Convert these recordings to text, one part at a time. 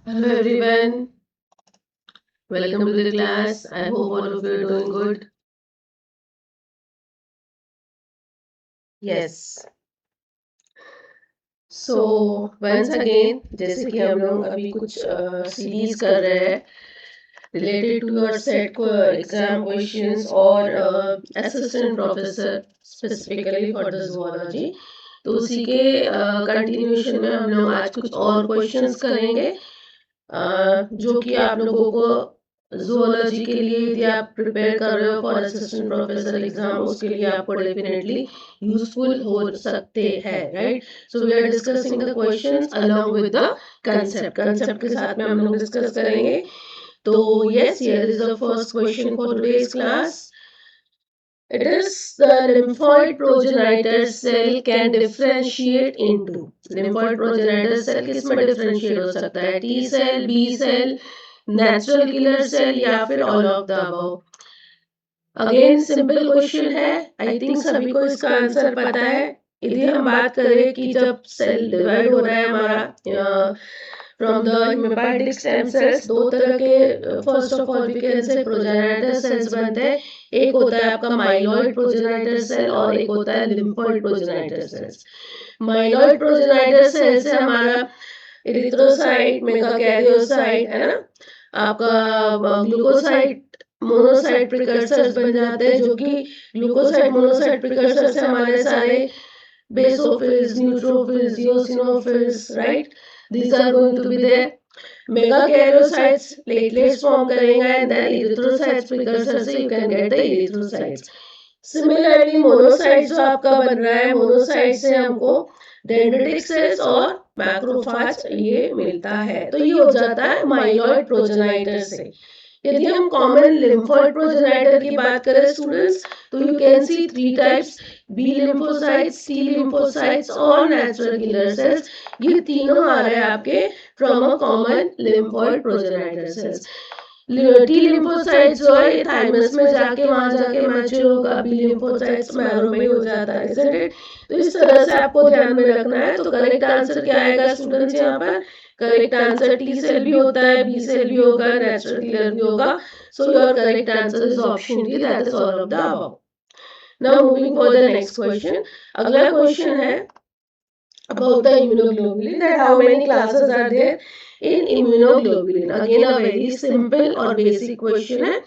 Hello everyone, welcome to the class. I hope all of you are doing good. Yes. So once again, जैसे कि हम लोग अभी कुछ सीरीज कर रहे हैं related to your set exam questions और assistant professor specifically for the zoology. तो उसी के कंटिन्यूशन में हम लोग आज कुछ और क्वेश्चंस करेंगे जो कि आप लोगों को zoology के लिए यदि आप प्रिपेयर कर रहे हो फॉर असिस्टेंट प्रोफेसर एग्जाम उसके लिए आपको डेफिनेटली यूजफुल हो सकते हैं, right? So we are discussing the questions along with the concept के साथ में हम लोग डिस्कस करेंगे. तो yes, here is the first question for today's class. It is the lymphoid progenitor cell can differentiate into. Lymphoid progenitor cell किसमें differentiate हो सकता है? T cell, B cell, natural killer cell या फिर all of the above. Again simple question है. I think सभी को इसका आंसर पता है. यदि हम बात करें कि जब सेल डिवाइड हो रहा है हमारा from the hematopoietic stem cells, दो तरह के first of all we can say progenitor cells बनते हैं. एक होता है आपका माइलॉइड प्रोजेनाइटर सेल और एक होता है lymphoid progenitor cells. Myeloid progenitor cell से हमारा इरिथ्रोसाइट, मेगाकैरियोसाइट है ना, आपका ग्लूकोसाइट, मोनोसाइट प्रिकर्सर्स बन जाते हैं, जो कि ग्लूकोसाइट मोनोसाइट प्रिकर्सर से हमारे सारे basophils, neutrophils, eosinophils, right, these are going to be there. Megakaryocytes platelets form करेंगे and then erythrocytes precursor से you can get the erythrocytes. Similarly monocytes जो आपका बन रहा है, मोनोसाइट से हमको डेंड्रिटिक सेल्स और मैक्रोफाज ये मिलता है. तो ये हो जाता है माइलॉइड प्रोजेनाइटर से. यदि हम कॉमन लिम्फोइड प्रोजेनाइटर की बात करें स्टूडेंट्स, तो you can see three types: B lymphocytes, T lymphocytes और नेचुरल किलर सेल्स. ये तीनों आ रहे हैं आपके from a common lymphoid progenitor cells. T lymphocytes जो है ये थाइमस में जाके वहां जाके मैच्योर होगा. बी लिम्फोसाइट्स मैरो में हो जाता है, isn't it? तो इस तरह से आपको ध्यान में रखना है. तो करेक्ट आंसर क्या आएगा स्टूडेंट्स यहाँ पर? करेक्ट आंसर टी सेल भी होता है, बी सेल भी होगा, नेचुरल किलर भी होगा. सो your correct answer is option D, that is all of the above. Now moving for the next question. अगला क्वेश्चन है about the immunoglobulin, that how many classes are there in immunoglobulin. Again a very simple और basic question है.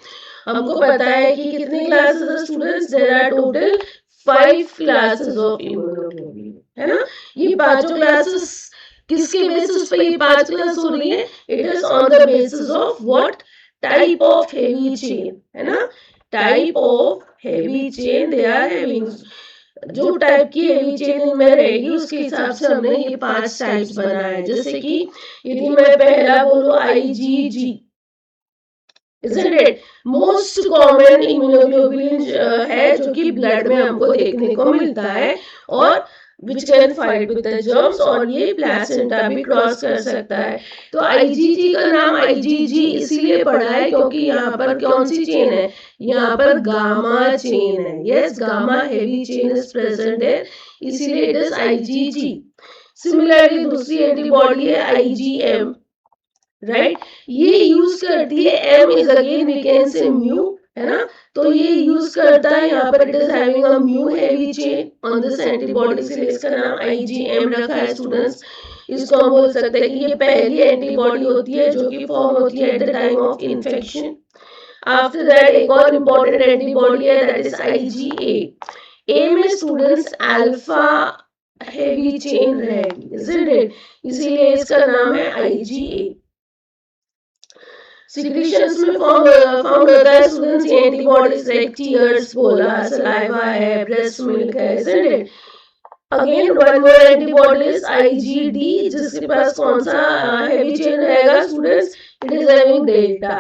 हमको पता है कि कितनी classes है students? there are total 5 classes of immunoglobulin, है ना. ये पांचों classes किसके बेसिस पे ये 5 क्लास हो रही है? It is on the basis of what type of heavy chain, है ना. type of heavy chain they are having. जो टाइप की हेवी चेन इनमें रहेगी उसके हिसाब से हमने ये 5 टाइप्स बनाए हैं. जैसे कि यदि मैं पहला बोलूं IgG, isn't it? Most common immunoglobulin है जो कि ब्लड में हमको देखने को मिलता है और which can fight with the germs, और ये प्लेसेंटा भी क्रॉस कर सकता है. तो IgG का नाम IgG इसीलिए पड़ा है क्योंकि यहाँ पर कौन सी चेन है? यहाँ पर गामा चेन है. Yes, gamma heavy chain is present है, इसीलिए इट इज IgG. सिमिलरली दूसरी एंटीबॉडी है IgM, राइट. ये यूज करती है, M is again we can say mu, है ना. तो ये यूज करता है यहाँ पर, it is having a mu heavy chain on this antibody, इसलिए इसका नाम IgM रखा है स्टूडेंट्स. इसको हम बोल सकते हैं कि ये पहली एंटीबॉडी होती है जो कि फॉर्म होती है at the time of infection. After that एक और इम्पोर्टेंट एंटीबॉडी है, दैट इज IgA. ए में स्टूडेंट्स अल्फा हेवी चेन रहेगी, isn't it? इसीलिए इसका नाम है IgA. सिक्रीशंस में फाउंड होता है स्टूडेंट्स एंटीबॉडीज लाइक टीयर्स बोला, सलाइवा है, ब्रेस्ट मिल्क है, isn't it? Again one more antibody is IgD, जिसके पास कौन सा हेवी चेन रहेगा students? It is having delta,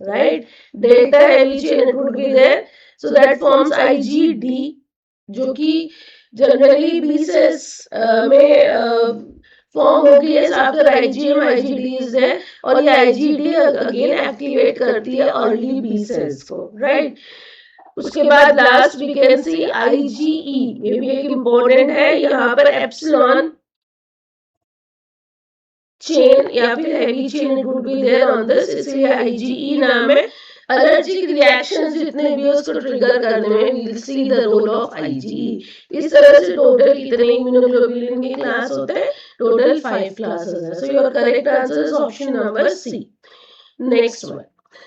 right. Delta heavy chain it would be there, so that forms IgD, जो कि जनरली बी सेल्स में form होगी है after IgM. IgD is there और ये IgD अगेन एक्टिवेट करती है अर्ली बी सेल्स को, राइट. उसके बाद last we can see IgE, ये भी एक इम्पोर्टेंट है. यहाँ पर एप्सिलॉन चेन या फिर heavy chain it would be there on this, इसलिए आईजीई नाम है। एलर्जिक रिएक्शंस जितने भी उसको ट्रिगर करने में we will see the role of IgE. इस तरह से टोटल कितने इम्यूनोग्लोबुलिन के क्लास होते हैं? टोटल 5 क्लासेस है। So your correct answer is option number C. Next one,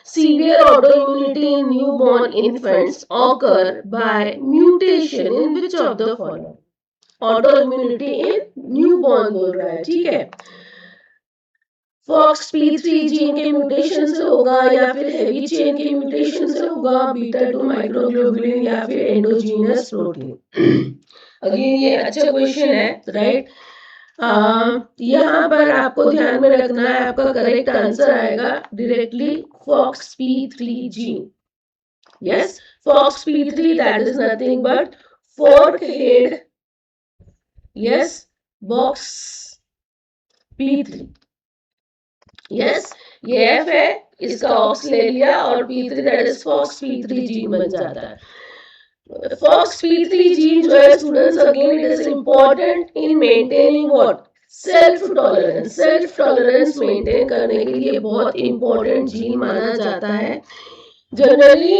severe autoimmunity in newborn infants occur by mutation in which of the following? autoimmunity in newborn बोल रहा है, ठीक है। फॉक्स P3 जीन के mutation से होगा, या फिर हेवी चेन के म्यूटेशन से होगा, बीटा 2 माइक्रोग्लोबुलिन या फिर एंडोजीनस प्रोटीन। अगेन ये अच्छा क्वेश्चन है, राइट। यहाँ पर आपको ध्यान में रखना है, आपका करेक्ट आंसर आएगा directly Fox P3 gene. Yes, Fox P3 that is nothing but forkhead, yes, box P3। Yes, ये एफ है, इसका ऑक्स ले लिया और P3 that is fox P3 gene बन जाता है। फॉक्स P3 जीन जो है students, again it is important in maintaining what? Self tolerance. Self tolerance maintain करने के लिए बहुत इंपॉर्टेंट जीन माना जाता है। जनरली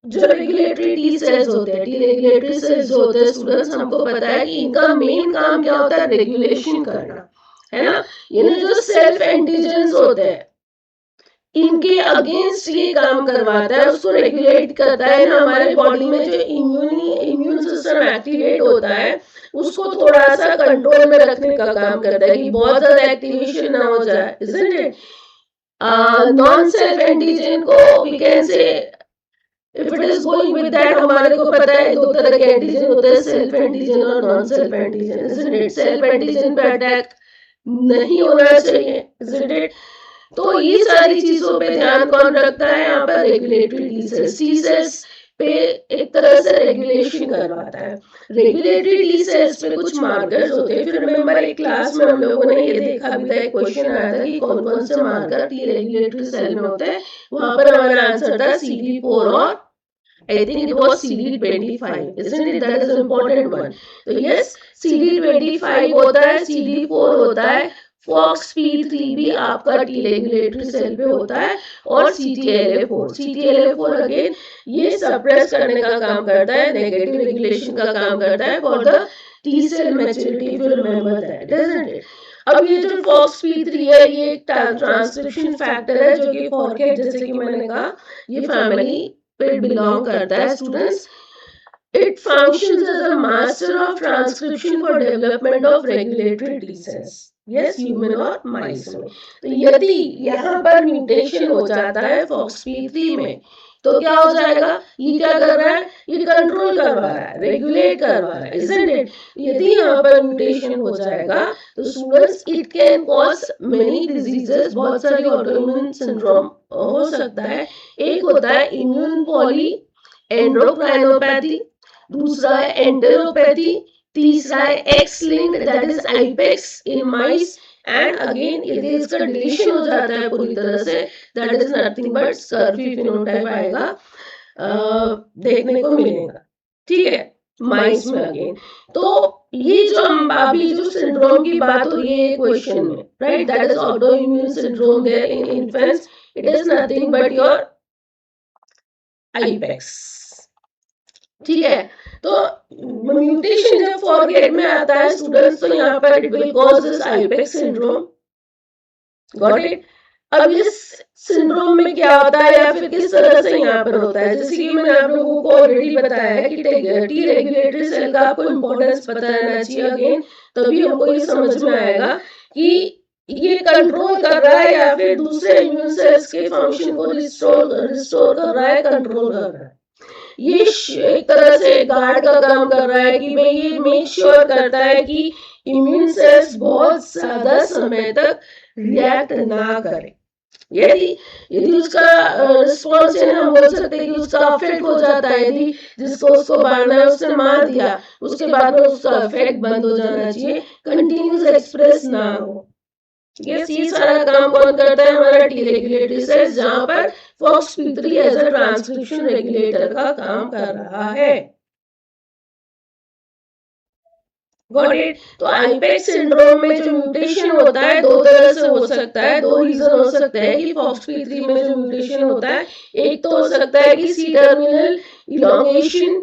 जो रेगुलेटरी टी सेल्स होते हैं, टी रेगुलेटरी सेल्स जो होते हैं स्टूडेंट्स, हमको पता है कि इनका मेन काम क्या होता है? रेगुलेशन करना, है ना। यानी जो सेल्फ एंटीजेंस होते हैं इनके अगेंस्ट ये काम करवाता है, उसको रेगुलेट करता है ना। हमारे बॉडी में जो इम्यून सिस्टम एक्टिवेट होता है उसको थोड़ा सा कंट्रोल में रखने का काम करता है कि बहुत ज्यादा एक्टिवेशन ना हो जाए, isn't it. Non self antigen को we can say if it is going with that, हमारे को पता है दो तरह के एंटीजन होते हैं, सेल्फ एंटीजन और non self antigen, isn't it. Self antigen पे अटैक नहीं होना चाहिए, इजंट इट। तो ये सारी चीजों पे ध्यान कौन रखता है यहाँ पर? Regulatory T cells. T cells पे एक तरह से रेगुलेशन करवाता है। रेगुलेटरी टी सेल्स पे कुछ मार्कर्स होते हैं। फिर रिमेंबर एक क्लास में हम लोगों ने ये देखा भी था, एक क्वेश्चन आया था कि कौन कौन से मार्कर टी रेगुलेटरी सेल में होते हैं। वहां पर हमारा आंसर था CD4 और I think it was CD25, isn't it? That is an important one. तो yes, CD25 होता है, CD4 होता है, फॉक्स P3 भी आपका टी रेगुलेटरी सेल पे होता है, और CTLA4। CTLA4 अगेन ये सप्रेस करने का काम करता है, नेगेटिव रेगुलेशन का काम करता है for the T cell maturity, will remember that, isn't it? अब ये जो फॉक्स P3 है ये एक ट्रांसक्रिप्शन फैक्टर है जो कि फॉर्केट, जैसे कि मैंने कहा, ये फैमिली पे बिलोंग करता है students. It functions as a master of transcription for development of regulatory T cells. Yes, human और माइस में। तो यदि यहाँ पर म्यूटेशन हो जाता है FOXP3 में, तो क्या हो जाएगा? ये क्या कर रहा है? ये कंट्रोल करवा रहा है, रेगुलेट करवा रहा है, isn't it? यदि यहाँ पर म्यूटेशन हो जाएगा तो students it can cause many diseases, बहुत सारी ऑटोइम्यून सिंड्रोम हो सकता है। एक होता है इम्यून पॉली एंड्रोक्राइनोपैथी, दूसरा है एंटेरोपैथी, तीसरा है X linked that is IPEX in mice, and again यदि इसका डिलीशन हो जाता है पूरी तरह से, that is nothing but scurfy phenotype आएगा, देखने को मिलेगा, ठीक है, माइस में अगेन। तो ये जो हम अभी जो सिंड्रोम की बात हो रही है क्वेश्चन में, right, that is autoimmune syndrome there in infants, it is nothing but your IPEX, ठीक है। तो म्यूटेशन जब फॉरगेट में आता है स्टूडेंट्स, तो यहाँ पर it will cause this IPEX syndrome, got it. अब इस सिंड्रोम में क्या होता है या फिर किस तरह से यहाँ पर होता है, जैसे कि मैंने आप लोगों को ऑलरेडी बताया है कि टी रेगुलेटरी सेल का आपको इंपॉर्टेंस पता रहना चाहिए, अगेन तभी हमको ये समझ में आएगा कि ये कंट्रोल कर रहा है या फिर दूसरे इम्यून सेल्स के फंक्शन को रिस्टोर कर रहा है, कंट्रोल कर रहा है। ये एक तरह से गार्ड का काम कर रहा है कि भाई ये मेक श्योर करता है कि इम्यून सेल्स बहुत ज्यादा समय तक रिएक्ट ना करें। यदि यदि उसका रिस्पॉन्स है, हम बोल सकते हैं कि उसका अफेक्ट हो जाता है, यदि जिसको उसको मारना है उसने मार दिया, उसके बाद में उसका अफेक्ट बंद हो जाना चाहिए, कंटिन्यूस एक्सप्रेस ना हो। ये सारा काम कौन करता है? हमारा टी रेगुलेटरी सेल्स, जहां पर FOXP3 as a transcription regulator का काम कर रहा है। Got it. तो आईपेक्स सिंड्रोम में जो म्यूटेशन होता है दो तरह से हो सकता है, दो रीजन हो सकते हैं कि FOXP3 में जो म्यूटेशन होता है। एक तो हो सकता है कि सी टर्मिनल इलोंगेशन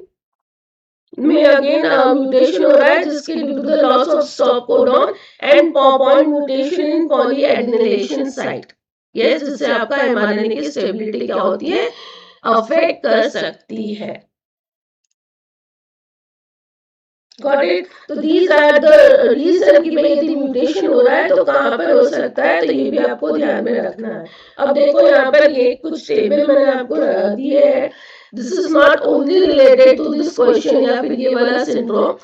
में अगेन म्यूटेशन हो रहा है जिसके due to the loss of stop codon and point mutation in polyadenylation site. Yes, जिससे आपका एमआरएनए की स्टेबिलिटी क्या होती है, अफेक्ट कर सकती है। Got it. तो दीज आर द रीजन कि भाई यदि म्यूटेशन हो रहा है तो कहाँ पर हो सकता है, तो ये भी आपको ध्यान में रखना है। अब देखो यहाँ पर ये कुछ टेबल मैंने आपको दिए हैं। This is not only related to this question या फिर ये वाला सिंड्रोम।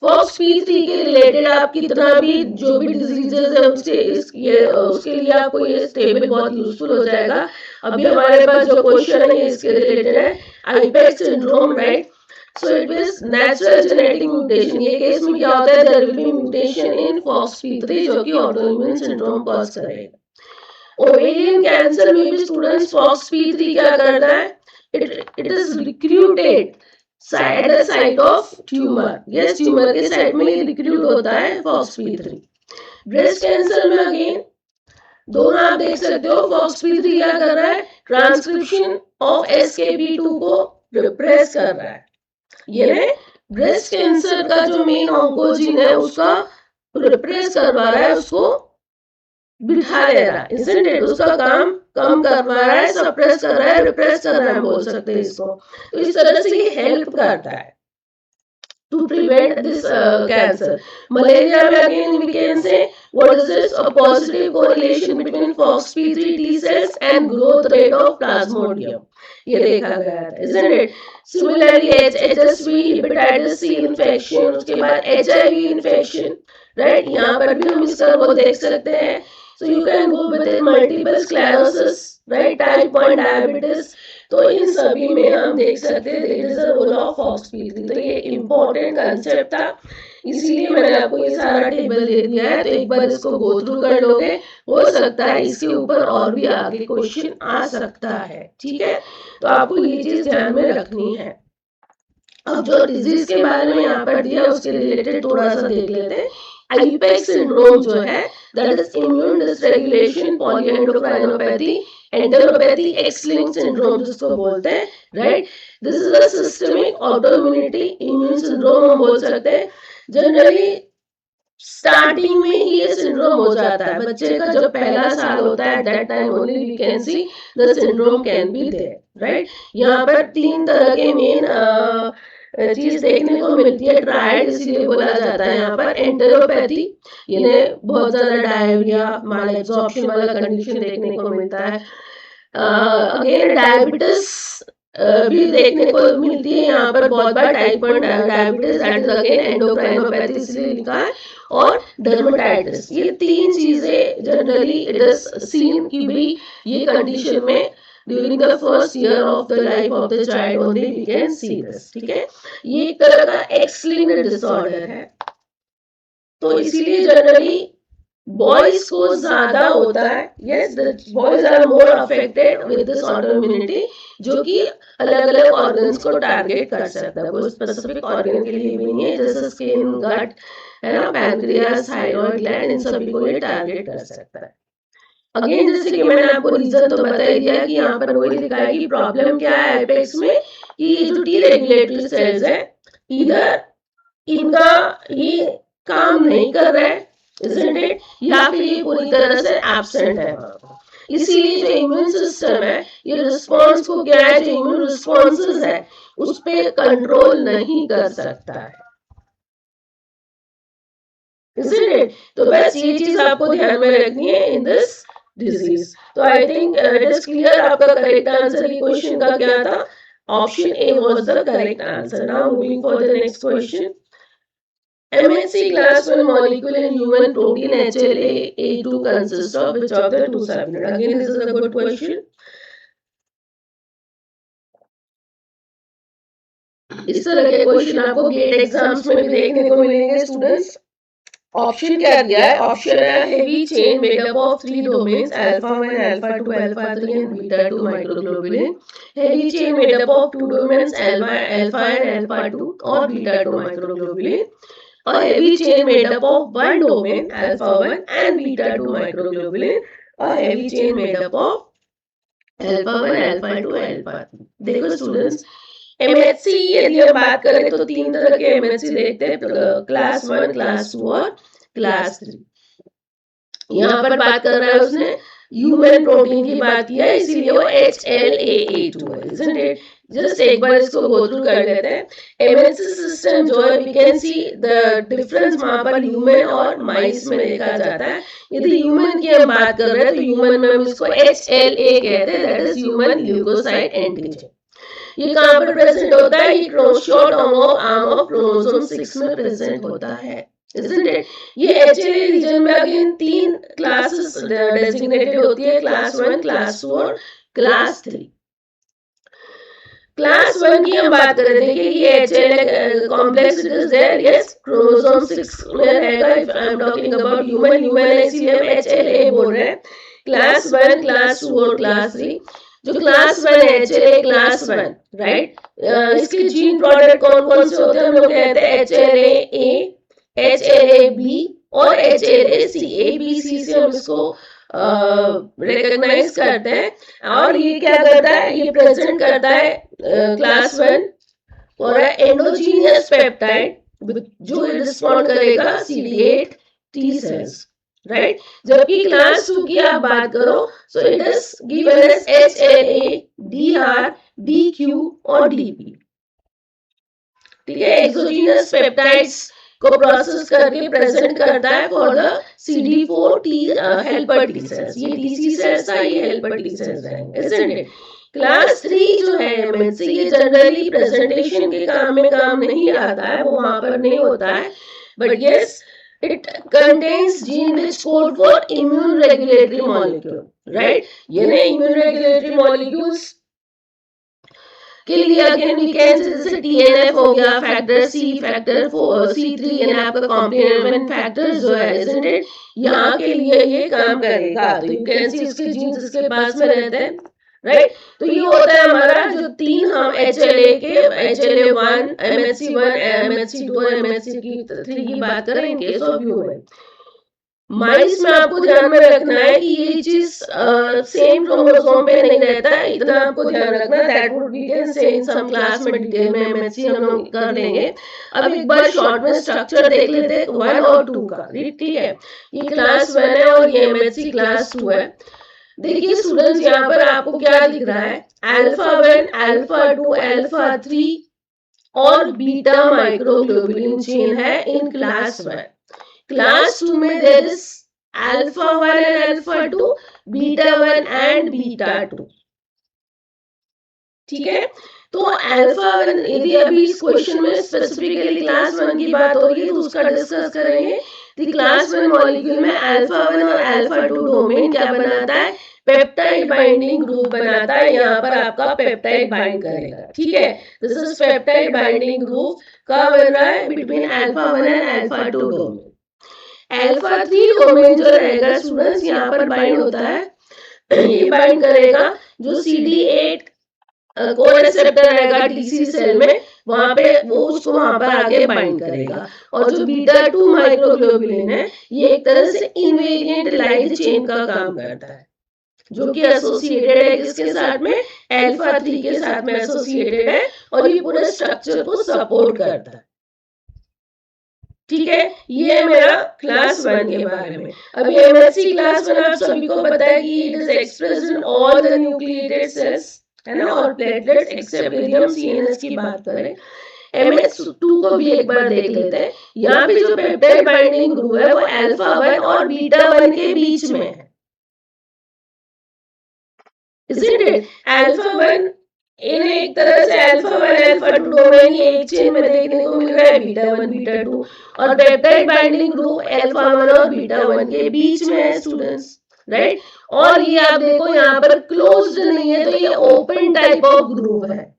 FOXP3 के रिलेटेड आप कितना भी जो भी डिजीजेस है उसके लिए आपको ये टेबल बहुत यूजफुल हो जाएगा। अभी हमारे पास जो क्वेश्चन है इसके रिलेटेड है IPEX syndrome, right. So it is natural genetic mutation। ये केस में क्या होता है, there will be mutation in FOXP3 जो कि autoimmune syndrome cause करेगा। ओवेरियन कैंसर में भी स्टूडेंट्स FOXP3 क्या करता है, it is recruited at the site of tumor। yes, tumour के साइड में ये रिक्रूट होता है FOXP3। ब्रेस्ट कैंसर में अगेन दोनों आप देख सकते हो, FOXP3 क्या कर रहा है, ट्रांसक्रिप्शन ऑफ SKP2 को रिप्रेस कर रहा है। ये ब्रेस्ट कैंसर का जो मेन ऑन्कोजीन है उसका रिप्रेस करवा रहा है, उसको बिठा ले रहा है, इसलिए इट उसका काम कम करवा रहा है, सप्रेस कर रहा है, रिप्रेस कर रहा है बोल सकते हैं इसको। तो इस तरह से ये हेल्प करता है to prevent this cancer. Malaria में again we can say what is this, a positive correlation between FOXP3 T cells and growth rate of Plasmodium। ये देखा गया था, isn't it? Similarly HSV hepatitis C infection, उसके बाद HIV infection, right? यहाँ पर भी हम इसका वो देख सकते हैं। So you can go with multiple sclerosis, right? Type 1 diabetes। तो इन सभी में हम देख सकते हैं there is a role of FOXP3। तो ये इम्पोर्टेंट कंसेप्ट था, इसीलिए मैंने आपको ये सारा टेबल दे दिया है। तो एक बार इसको गो थ्रू कर लोगे, हो सकता है इसके ऊपर और भी आगे क्वेश्चन आ सकता है, ठीक है। तो आपको ये चीज ध्यान में रखनी है। अब जो डिजीज के बारे में यहाँ पर दिया उसके रिलेटेड थोड़ा सा देख लेते हैं। आईपेक्स सिंड्रोम जो है that is immune dysregulation polyendocrinopathy enteropathy X linked syndrome जिसको बोलते हैं, right. This is a systemic autoimmunity immune syndrome हम बोल सकते हैं। जनरली स्टार्टिंग में ही ये सिंड्रोम हो जाता है, बच्चे का जो पहला साल होता है that time only we can see the syndrome can be there, right. यहाँ पर तीन तरह के मेन चीज देखने को मिलती है, ट्रायड इसीलिए बोला जाता है यहाँ पर। एंटेरोपैथी यानी बहुत ज्यादा डायरिया माल एब्जॉर्प्शन वाला कंडीशन देखने को मिलता है। अगेन डायबिटीज भी देखने को मिलती है यहाँ पर बहुत बार, type 1 diabetes that is again endocrinopathy इसलिए लिखा है, और डर्मेटाइटिस। ये तीन चीजें जनरली इट इज सीन कि भी ये कंडीशन में during the first year of the life of the child only we can see this, ठीक है। ये एक तरह का एक्स लिंक्ड डिसऑर्डर है, तो इसीलिए जनरली बॉयज को ज्यादा होता है। Yes, the boys are more affected with this autoimmunity, जो कि अलग अलग ऑर्गन्स को टारगेट कर सकता है, कोई स्पेसिफिक ऑर्गन के लिए भी नहीं है, जैसे स्किन, गट है ना, पैनक्रियास, थायराइड ग्लैंड, इन सभी को ये टारगेट कर सकता है। अगेन जैसे कि मैंने आपको रीजन तो बता ही दिया कि यहाँ पर वही लिखा है कि प्रॉब्लम क्या है आईपेक्स में, कि ये जो टी रेगुलेटरी सेल्स है इधर इनका ये काम नहीं कर रहा है, isn't it? या फिर ये पूरी तरह से एब्सेंट है। इसीलिए जो इम्यून सिस्टम है ये रिस्पॉन्स को क्या है, जो इम्यून रिस्पॉन्सेस है उस पे कंट्रोल नहीं कर सकता है, isn't it? तो बस ये चीज आपको ध्यान में रखनी है इन दिस डिजीज। तो I think it is clear, आपका करेक्ट आंसर ये क्वेश्चन का क्या था, option A was the correct answer. Now moving for the next question. MHC class 1 molecule in human protein HLA-A2 consists of which of the two subunit? Again, this is a good question. इस तरह के question आपको gate exams में भी देखने को मिलेंगे students. Option क्या दिया है, ऑप्शन है heavy chain made up of 3 domains alpha 1 alpha 2 alpha 3 and beta 2 microglobulin. Heavy chain made up of 2 domains alpha and alpha 2 और beta 2 microglobulin. a heavy chain made up of one domain, alpha 1, and beta 2 microglobulin, a heavy chain made up of alpha 1, alpha 2, alpha 3. देखो students, MHC यदि हम बात करें तो तीन तरह के एमएचसी देखते हैं, क्लास 1, क्लास 2 और क्लास 3। यहाँ पर बात कर रहा है उसने ह्यूमन प्रोटीन की बात किया है, इसीलिए वो HLA-A2 है, isn't it? जस्ट एक बार इसको गो थ्रू कर लेते हैं। एमएचसी सिस्टम जो है, we can see the difference वहां पर ह्यूमन और माइस में देखा जाता है। यदि ह्यूमन की हम बात कर रहे हैं तो ह्यूमन में हम इसको HLA कहते हैं, that is human leukocyte antigen. ये कहाँ पर प्रेजेंट होता है? ये शॉर्ट आर्म ऑफ क्रोमोसोम 6 में प्रेजेंट होता है, isn't it? ये HLA रीजन में अगेन तीन क्लासेस डेजिग्नेटेड होती है, क्लास 1, क्लास 2 और क्लास 3। क्लास 1 की हम बात करें, देखिए ये HLA complex it is there, yes, chromosome 6 में रहेगा। If I am talking about human है, इसीलिए हम HLA बोल रहे हैं। क्लास 1, क्लास 2 और क्लास 3। जो क्लास 1 है, HLA क्लास 1, राइट, इसके जीन प्रोडक्ट कौन कौन से होते हैं? हम लोग कहते हैं HLA-A, HLA-B और HLA-C। ABC से हम इसको रिकॉग्नाइज करते हैं। और ये क्या करता है? ये प्रेजेंट करता है क्लास 1 और एंडोजीनियस पेप्टाइड जो रिस्पॉन्ड करेगा CD8 T सेल्स, राइट। जबकि क्लास 2 की आप बात करो, so it is given as HLA, DR, DQ और DP। ठीक है, एक्सोजीनियस पेप्टाइड्स को प्रोसेस करके प्रेजेंट करता है for the CD4 T helper T cells. ये TC सेल्स था, ये हेल्पर T सेल्स रहेंगे, isn't it? क्लास 3 जो है एमएचसी, ये जनरली प्रेजेंटेशन के काम में काम नहीं आता है, वो वहां पर नहीं होता है, but yes it contains gene which code for immune regulatory molecule, right? ये ना immune regulatory molecules के लिए अगेन वी कैन से जैसे TNF हो गया, फैक्टर C, फैक्टर C3, यानी आपका कॉम्प्लीमेंट फैक्टर जो है, isn't it? यहाँ के लिए ये काम करेगा। तो यू कैन सी उसके जीन्स इसके पास में रहते हैं, राइट। तो ये होता है हमारा जो तीन हम HLA के, HLA1, MHC1, MHC2 और MHC3 की बात करें इन केस ऑफ ह्यूमन। माइस में आपको ध्यान में रखना है कि ये चीज सेम क्रोमोसोम पे नहीं रहता है, इतना आपको ध्यान रखना। That would we can say in some class में डिटेल में एमएचसी हम लोग कर लेंगे। अब एक बार शॉर्ट में स्ट्रक्चर देख लेते हैं 1 और 2 का, ठीक है। ये क्लास 1 है और ये एमएचसी क्लास 2 है। देखिए स्टूडेंट्स, यहाँ पर आपको क्या दिख रहा है? अल्फा 1, अल्फा 2, अल्फा 3 और बीटा माइक्रोग्लोबुलिन चेन है इन क्लास 1। क्लास 2 में there is alpha 1 and alpha 2, beta 1 and beta 2। ठीक है, तो अल्फा 1, यदि अभी इस क्वेश्चन में स्पेसिफिकली क्लास 1 की बात हो रही है तो उसका डिस्कस करेंगे। तो क्लास 1 मॉलिक्यूल में अल्फा 1 और अल्फा 2 डोमेन क्या बनाता है? पेप्टाइड बाइंडिंग ग्रुप बनाता है। यहाँ पर आपका पेप्टाइड बाइंड करेगा, ठीक है। This is peptide binding group का बन रहा है between alpha 1 and alpha 2 domain. Alpha 3 domain जो रहेगा स्टूडेंट्स, यहाँ पर बाइंड होता है, ये बाइंड करेगा जो CD8 को-रिसेप्टर रहेगा TC सेल में, वहां पे वो उसको वहां पर आगे बाइंड करेगा। और जो बीटा 2 माइक्रोग्लोबुलिन है, ये एक तरह से इनवेरिएंट लाइट चेन का काम करता है, जो कि एसोसिएटेड है किसके साथ में? अल्फा 3 के साथ में एसोसिएटेड है और ये पूरे स्ट्रक्चर को सपोर्ट करता है। ठीक है, ये है मेरा क्लास 1 के बारे में। अभी एमएससी क्लास 1 आप सभी को पता है कि it is expressed in all the nucleated cells, है ना, और प्लेटलेट्स, एक्सेप्ट यदि हम CNS की बात करें। MS2 को भी एक बार देख लेते हैं। यहाँ पे जो पेप्टाइड बाइंडिंग ग्रुप है वो अल्फा 1 और बीटा 1 के बीच में है, isn't it? अल्फा 1 इन एक तरह से अल्फा 1 अल्फा 2 डोमेन ये एक चेन में देखने को मिल रहा है, बीटा 1 बीटा 2, और पेप्टाइड बाइंडिंग ग्रुप अल्फा 1 और बीटा 1 के बीच में है स्टूडेंट्स, राइट। और ये आप देखो यहाँ पर क्लोज्ड नहीं है, तो ये ओपन टाइप ऑफ ग्रुप है,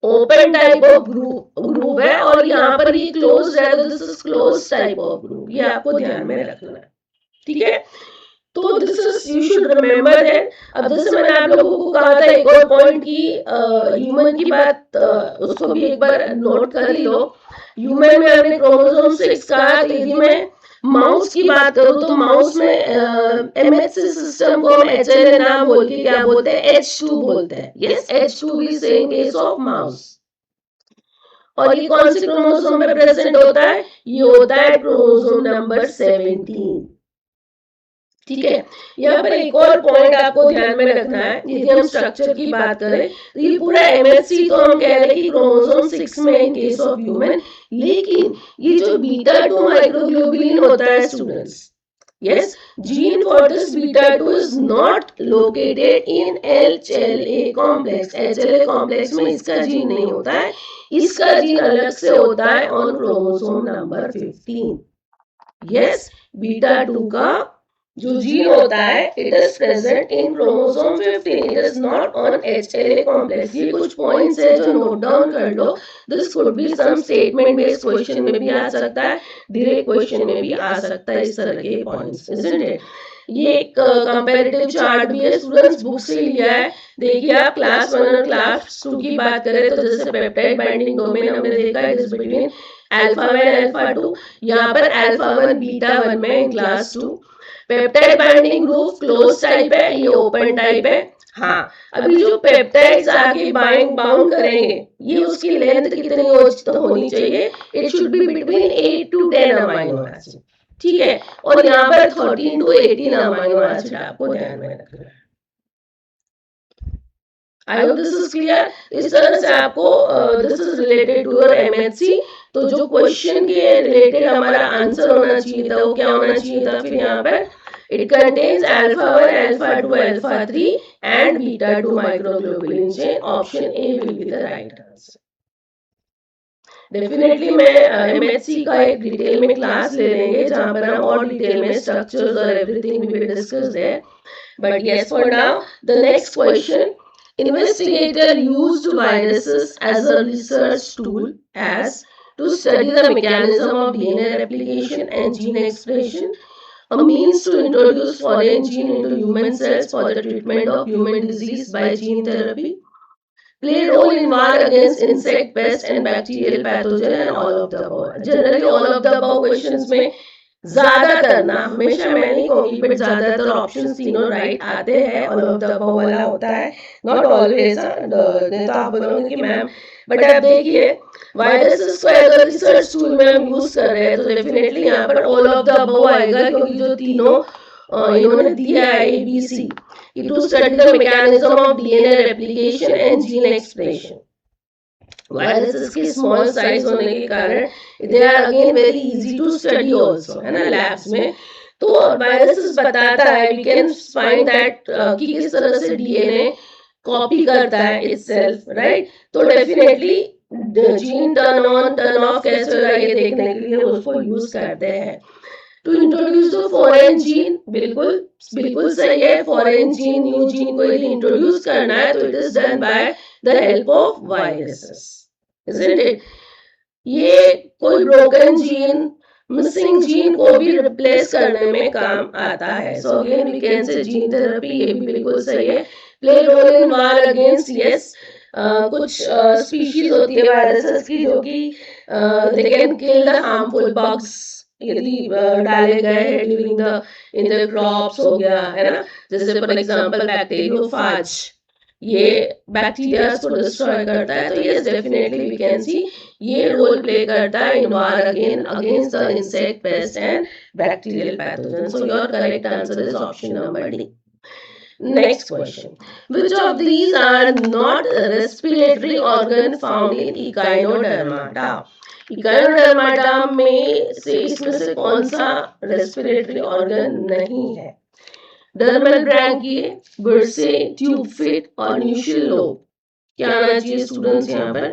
ओपन टाइप ऑफ ग्रुप है, और यहाँ पर ये क्लोज्ड है, तो this is closed type of group, ये आपको ध्यान में रखना है, ठीक है। तो this is, you should remember that. अब जैसे मैंने आप लोगों को कहा था एक और पॉइंट की ह्यूमन की बात, उसको भी एक बार नोट कर लो। ह्यूमन में हमने क्रोमोसोम 6 कहा, तो यदि मैं माउस की बात करूं तो माउस में एमएचसी सिस्टम को हम एचएलए ना बोल के क्या बोलते हैं, H2 बोलते हैं. यस, H2 भी सेम केस ऑफ माउस. और ये कौन से क्रोमोसोम में प्रेजेंट होता है, ये होता है क्रोमोसोम नंबर 17. ठीक है. यहाँ पर एक और पॉइंट आपको ध्यान में रखना है, यदि हम स्ट्रक्चर की बात करें तो ये पूरा एमएससी तो हम कह रहे हैं कि क्रोमोसोम 6 में इन केस ऑफ ह्यूमन, लेकिन ये जो बीटा 2 माइक्रोग्लोबुलिन होता है students, yes, gene for this beta 2 is not located in HLA complex. HLA complex में इसका जीन नहीं होता है, इसका जीन अलग से होता है on chromosome number 15. yes, beta 2 का जो जीन होता है it is present in chromosome 15, it is not on HLA complex. ये कुछ पॉइंट्स है जो नोट डाउन कर लो. This could be some statement based question में भी आ सकता है, डायरेक्ट क्वेश्चन में भी आ सकता है, इस तरह के पॉइंट्स, इजंट इट. ये एक कंपैरेटिव चार्ट भी है, स्टूडेंट्स बुक से लिया है. देखिए आप क्लास 1 और क्लास 2 की बात करें तो जैसे पेप्टाइड बाइंडिंग डोमेन हमने देखा it is between alpha 1 alpha 2. यहाँ पर अल्फा 1 बीटा 1 में in class 2. Peptide binding group close type है, ये ओपन टाइप है. हाँ, अभी जो पेप्टाइड्स आगे बाउंड करेंगे ये उसकी लेंथ कितनी होनी चाहिए, it should be between 8 to 10 amino acid. ठीक है. और यहाँ पर 13 to 18 अमाइनो एसिड आपको ध्यान में रखना है. I hope this is clear. इस तरह से आपको this is related to your MHC. तो जो क्वेश्चन के रिलेटेड हमारा आंसर होना चाहिए था वो क्या होना चाहिए था, फिर यहाँ पर it contains alpha 1, alpha 2, alpha 3 and beta 2 microglobulin chain. Option A will be the right answer. Definitely मैं एमएचसी का एक डिटेल में क्लास ले लेंगे जहां पर हम और डिटेल में स्ट्रक्चर्स और everything we will discuss there. But yes, for now the next question. Investigator used viruses as a research tool as to study the mechanism of DNA replication and gene expression, a means to introduce foreign gene into human cells for the treatment of human disease by gene therapy, play role in war against insect, pest and bacterial pathogen and all of the above. Generally all of the above questions में ज्यादातर ना, हमेशा मैं नहीं कहूंगी but ज्यादातर options तीनों right आते हैं, ऑल ऑफ द अबव वाला होता है, नॉट ऑलवेज. नहीं तो आप बोलोगे कि मैम, बट आप देखिए वायरसेस को अगर रिसर्च टूल में हम यूज कर रहे हैं तो डेफिनेटली यहाँ पर ऑल ऑफ द अबव आएगा, क्योंकि जो तीनों इन्होंने दिया है ABC, to study the mechanism of DNA replication and gene expression. Viruses के स्मॉल साइज होने के कारण they are again very easy to study also, है ना, लैब्स में. तो वायरसेस बताता है, वी कैन फाइंड दैट कि किस तरह से डीएनए कॉपी करता है इटसेल्फ, राइट. तो definitely gene turn on turn off कैसे होगा ये देखने के लिए उसको यूज करते हैं. To introduce the foreign gene, बिल्कुल बिल्कुल सही है. फॉरेन जीन, न्यू जीन को यदि इंट्रोड्यूस करना है तो it is done by the help of viruses, isn't it? ये कोई ब्रोकन जीन, मिसिंग जीन को भी रिप्लेस करने में काम आता है. So again we can say gene therapy, ये भी बिल्कुल सही है. Play role in war against, yes. कुछ स्पीशीज होती है वायरसेस की जो कि they can kill the harmful bugs यदि डाले गए हैं during the in the crops, हो गया है ना. जैसे फॉर एग्जांपल बैक्टीरियोफाज, ये बैक्टीरिया को डिस्ट्रॉय करता है. तो yes definitely we can see ये रोल प्ले करता है इन war against the insect, paste and bacterial pathogen. So your correct answer is option number D. Next question. Which of these are not respiratory organ found in Echinodermata? Echinodermata में से इसमें से कौन सा respiratory organ नहीं है? Dermal ब्रैंकिए, बुर्से, tube fit और न्यूशियल lobe. क्या आना चाहिए स्टूडेंट्स यहाँ पर?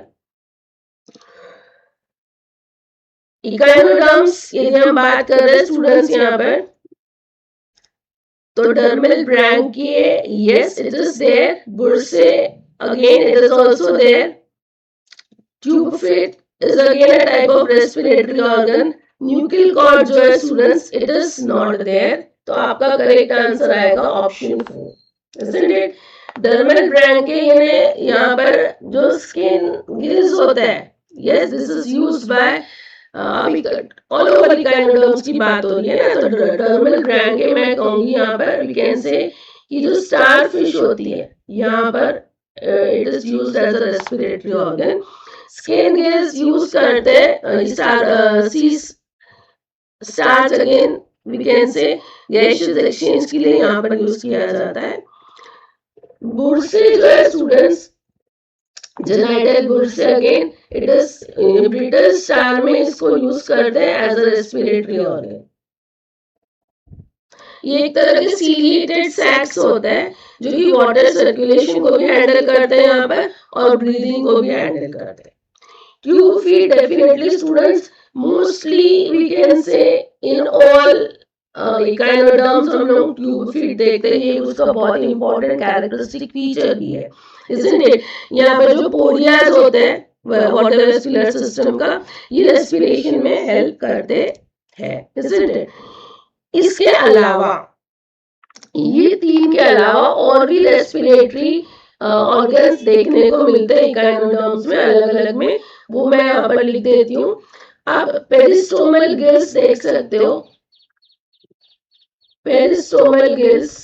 इकाइनोडर्म्स यदि हम बात कर रहे हैं स्टूडेंट्स यहाँ पर, तो dermal branchiae, yes it is there. Bursae again it is also there. Tube feet is again a type of respiratory organ. Nuchal cord जो है students it is not there. तो आपका करेक्ट आंसर आएगा option 4, isn't it? Dermal branchiae यानी यहाँ पर जो skin gills होता है yes, this is used by अभी ऑल ओवर इकाइनोडर्म्स की बात हो रही है ना, तो डर्मल ग्रैंड के मैं कहूंगी यहाँ पर वी कैन से कि जो स्टार फिश होती है यहाँ पर it is used as a respiratory organ. Skin gills use करते हैं star sea stars again we can say gaseous exchange के लिए यहाँ पर यूज किया जाता है। बुरसे जो है students, genital bursae again it is brittle star में इसको यूज करते हैं एज अ रेस्पिरेटरी ऑर्गन। ये एक तरह के सीलिएटेड सैक्स होता है जो कि वाटर सर्कुलेशन को भी हैंडल करते हैं यहाँ पर और ब्रीदिंग को भी हैंडल करते हैं। Tube feed definitely students mostly we can say in all echinoderms हम लोग ट्यूब फीड देखते हैं, ये उसका बहुत इंपॉर्टेंट कैरेक्टरिस्टिक फीचर भी है, इजंट इट। यहाँ पर जो पोडियाज होते हैं वाटर रेस्पिरेटरी सिस्टम का, ये रेस्पिरेशन में हेल्प करते हैं, इजंट इट। इसके अलावा ये तीन के अलावा और भी रेस्पिरेटरी ऑर्गन्स देखने को मिलते हैं इकाइनोडर्म्स में अलग अलग में, वो मैं यहाँ पर लिख देती हूँ। आप पेरिस्टोमल गिल्स देख सकते हो, पेरिस्टोमल gills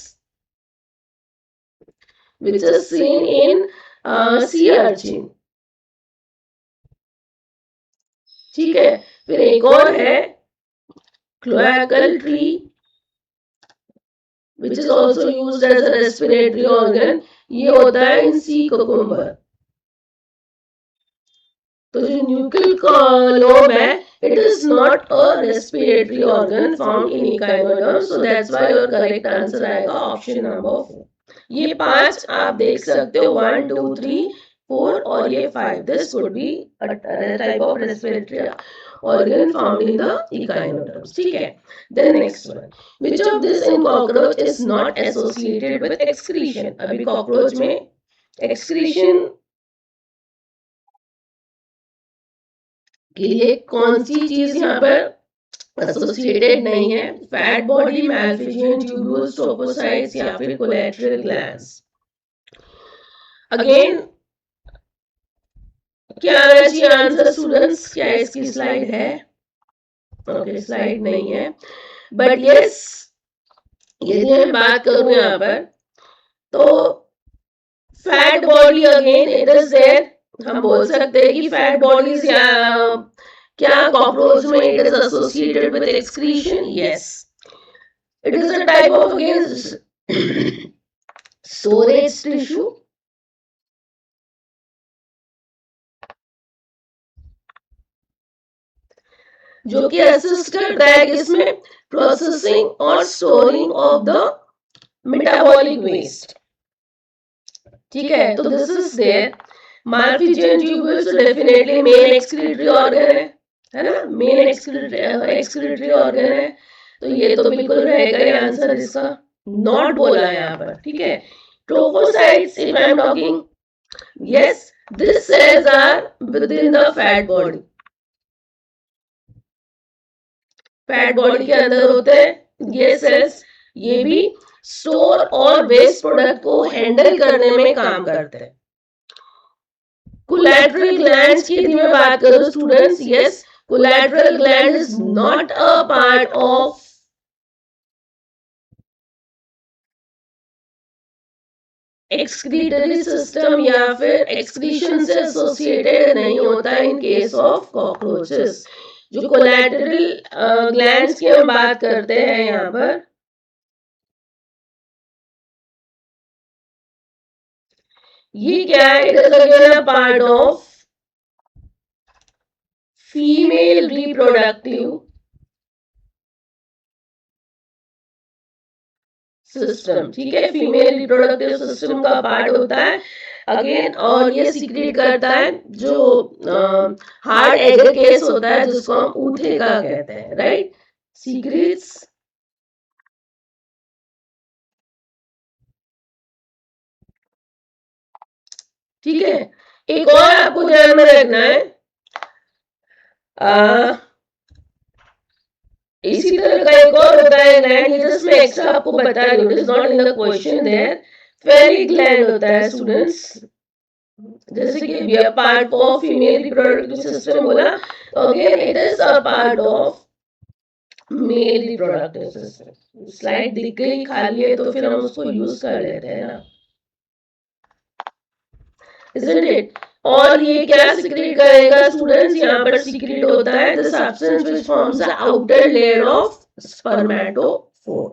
which is seen in sea urchin। ठीक है, फिर एक और है cloacal tree which is also used as a respiratory organ, ये होता है इन सी कुकुम्बर। तो जो न्यूक्लियल लोब है it is not a respiratory organ found in echinoderms, so that's why your correct answer आएगा ऑप्शन नंबर 4। ये 5 आप देख सकते हो 1 2 3 4 और ये 5, this would be a type of respiratory organ found in the echinoderms। ठीक है, then next one, which of this in cockroach is not associated with excretion। अभी कॉकरोच में excretion के लिए कौन सी चीज यहाँ पर एसोसिएटेड नहीं है? फैट बॉडी, मैल्फिजियन ट्यूब्यूल्स, ट्रोपोसाइट्स या फिर कोलेटरल ग्लैंड्स। अगेन क्या आना चाहिए आंसर स्टूडेंट्स? क्या इसकी स्लाइड है? ओके, स्लाइड नहीं है, बट यस यदि मैं बात करूं यहाँ पर तो fat body again it is there, हम बोल सकते हैं कि फैट बॉडीज या क्या कॉकरोच में it is associated with excretion? Yes, it is a type of again storage tissue जो कि असिस्ट करता है किसमें? प्रोसेसिंग और storing of the metabolic waste. ठीक है, तो this is there. Malpighian tubules definitely main excretory organ है ना, मेन एक्सक्रीटरी ऑर्गन है, तो ये तो बिल्कुल रहेगा ये आंसर इसका, नॉट बोला है यहाँ पर। ठीक है, trophocytes if I am talking, yes this cells are within the fat body, fat body के अंदर होते हैं ये सेल्स, ये भी स्टोर और वेस्ट प्रोडक्ट को हैंडल करने में काम करते हैं। कोलैटरल ग्लैंड्स की यदि मैं बात करूं students, yes collateral gland is not a part of excretory system या फिर एक्सक्रीशन से एसोसिएटेड नहीं होता इन केस ऑफ कॉकरोचेस। जो कोलैटरल ग्लैंड्स की हम बात करते हैं यहाँ पर, ये क्या है? It is again a part of female reproductive system. ठीक है, फीमेल रिप्रोडक्टिव सिस्टम का पार्ट होता है अगेन, और ये सीक्रेट करता है जो हार्ड एगर केस होता है जिसको हम ऊठे का कहते हैं, राइट, सीक्रेट्स। ठीक है, एक और आपको ध्यान में रखना है, इसी तरह का एक और होता है ग्लैंड, ये जस्ट मैं एक्स्ट्रा आपको बता रही हूँ, it is not in the question there. Phallic gland होता है स्टूडेंट्स, जैसे कि we are part of female reproductive system बोला, तो again it is a part of male reproductive system. Slide दिख गई खाली है तो फिर हम उसको यूज कर लेते हैं ना, isn't it? और ये क्या सीक्रेट करेगा स्टूडेंट्स, यहाँ पर सीक्रेट होता है the substance which forms the outer layer of spermatophore.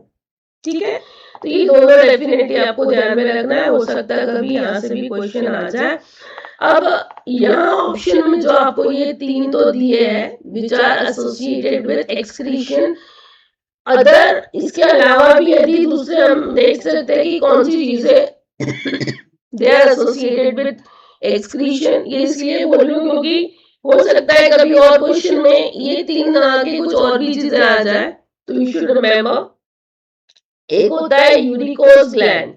ठीक है, तो ये दोनों डेफिनेटली आपको ध्यान में रखना है, हो सकता है कभी यहाँ से भी क्वेश्चन आ जाए। अब यहाँ ऑप्शन में जो आपको ये तीन तो दिए हैं which are associated with excretion, other इसके अलावा भी यदि दूसरे हम देख सकते हैं कि कौन सी चीजें they are associated with excretion. ये इसलिए बोल रही हूँ क्योंकि हो सकता है कभी और क्वेश्चन में ये तीन आगे कुछ और भी चीजें आ जाए, तो यू शुड रिमेम्बर। एक होता है uricose gland,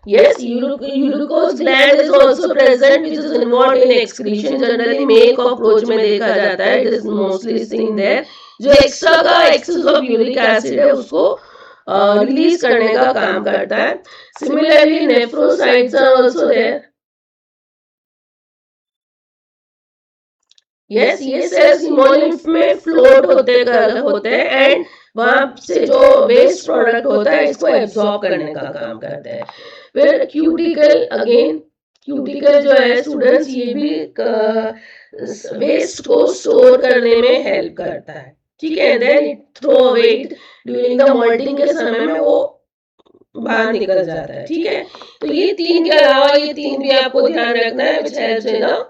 yes, uricose gland is also present which is involved in excretion. Generally male cockroach में देखा जाता है, it is mostly seen there. जो एक्स्ट्रा का एक्सेस ऑफ यूरिक एसिड है उसको रिलीज करने का काम करता है। Similarly nephrocytes are also there, yes, ये सेल्स हीमोलिम्फ में फ्लोट होते हैं एंड वहां से जो वेस्ट प्रोडक्ट होता है इसको एब्जॉर्ब करने का काम करते हैं। फिर क्यूटिकल, अगेन क्यूटिकल जो है स्टूडेंट्स ये भी वेस्ट को स्टोर करने में हेल्प करता है। ठीक है, then it throw away it during the moulting के समय में वो बाहर निकल जाता है। ठीक है, तो ये तीन के अलावा ये तीन भी आपको ध्यान रखना है which helps in the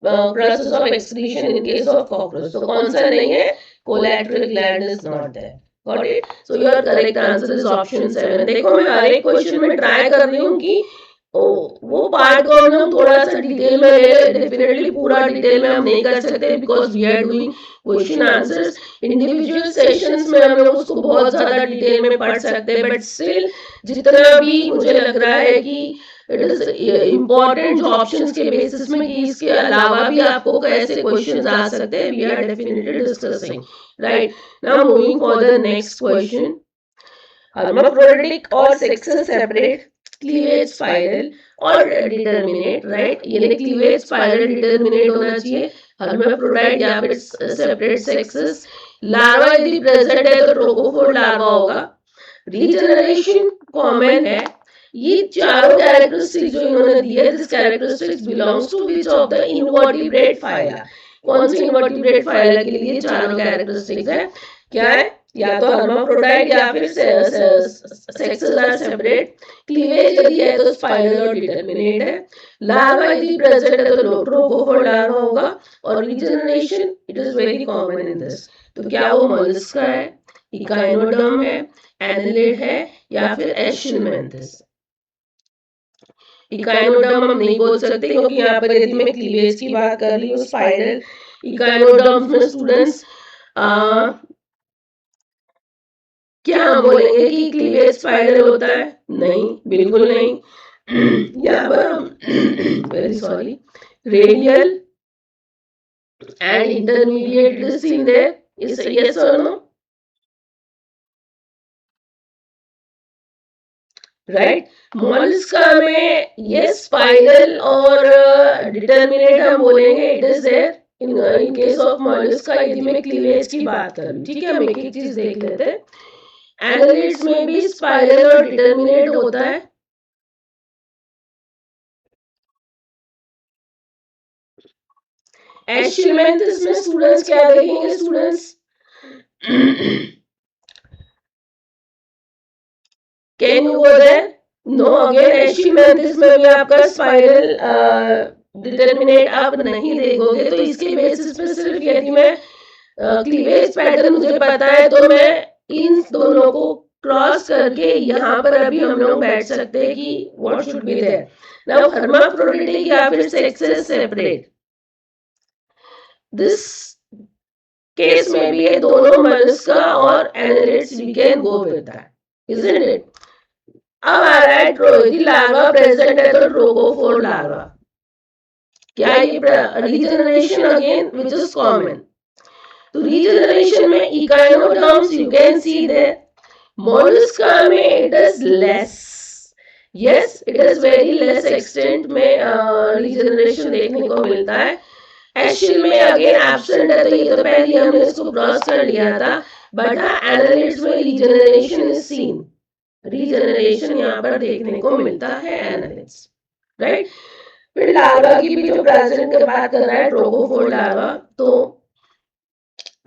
process of excretion in case of cockroach. So कौन सा नहीं है, collateral gland is not there. Got it? So your correct answer is option 7. देखो मैं हर एक क्वेश्चन में ट्राई कर रही हूँ कि वो पार्ट को हम लोग थोड़ा सा डिटेल में ले, डेफिनेटली पूरा डिटेल में हम नहीं कर सकते because we are doing question answers. Individual sessions में हम लोग उसको बहुत ज्यादा डिटेल में पढ़ सकते हैं, बट स्टिल जितना भी मुझे लग रहा है कि इट इज इम्पोर्टेंट जो ऑप्शंस के बेसिस में कि इसके अलावा भी आपको कैसे क्वेश्चंस आ सकते हैं, we are definitely discussing. Right, now moving for the next question. hermaphroditic और sexes separate, cleavage spiral और determinate, right? यानी cleavage spiral determinate होना चाहिए, hermaphrodite या फिर separate sexes। लार्वा यदि प्रेजेंट है तो ट्रोकोफोर लार्वा होगा। रीजनरेशन कॉमन है। ये चारों कैरेक्टरिस्टिक्स जो इन्होंने दिए, this characteristics belongs to which of the invertebrate phyla. कौन सी इनवर्टिब्रेट फाइला के लिए चारों कैरेक्टरिस्टिक्स है, क्या है, या तो hermaphrodite या फिर sexes are separate, क्लीवेज यदि है तो स्पाइरल और डिटरमिनेट है, लार्वा यदि प्रेजेंट है तो ट्रोकोफोर लार्वा होगा, और regeneration it is very common in this. तो क्या वो मोलस्क है, इकाइनोडर्म है, एनिलिड है, या फिर एशिलमेंथिस। इकाइनोडर्म हम नहीं बोल सकते क्योंकि यहाँ पर यदि मैं क्लीवेज की बात कर रही हूँ स्पाइरल इकाइनोडर्म में स्टूडेंट्स क्या हम बोलेंगे कि क्लीवेज स्पाइरल होता है, नहीं, बिल्कुल नहीं। यहाँ पर हम very sorry, radial and intermediate is in there, is yes और नो, राइट। मोलस्का में ये स्पाइरल और डिटरमिनेट हम बोलेंगे, it is there in case of Mollusca. यदि मैं क्लीवेज की बात करूं, ठीक है, हम एक एक चीज देख लेते हैं। एनालिड्स में भी स्पाइरल और डिटरमिनेट होता है। एशिलमेंथिस में स्टूडेंट्स क्या देखेंगे students, can you go there, no, again aschelminthes में भी आपका स्पाइरल डिटरमिनेट आप नहीं देखोगे। तो इसके बेसिस पे सिर्फ यदि मैं क्लीवेज पैटर्न मुझे पता है तो मैं इन दोनों को क्रॉस करके यहाँ पर अभी हम लोग बैठ सकते हैं कि what should be there. Now hermaphroditic या फिर sexes separate, दिस केस में भी ये दोनों मोलस्का और annelids we can go with that, isn't it. अब आ रहा है यदि लार्वा प्रेजेंट है तो ट्रोकोफोर लार्वा, क्या ये regeneration again which is common. तो रीजनरेशन में echinoderms you can see there, mollusca में it is less, yes it is very less extent में रीजनरेशन देखने को मिलता है। एशियल में अगेन एब्सेंट है, तो ये तो पहले हमने इसको क्रॉस कर लिया था, बट एनालिट्स में रीजनरेशन इज सीन, रीजनरेशन यहाँ पर देखने को मिलता है एनालिट्स, राइट। फिर लार्वा की भी जो प्रेसिडेंट की बात कर रहा है, ट्रोगोफोर लार्वा, तो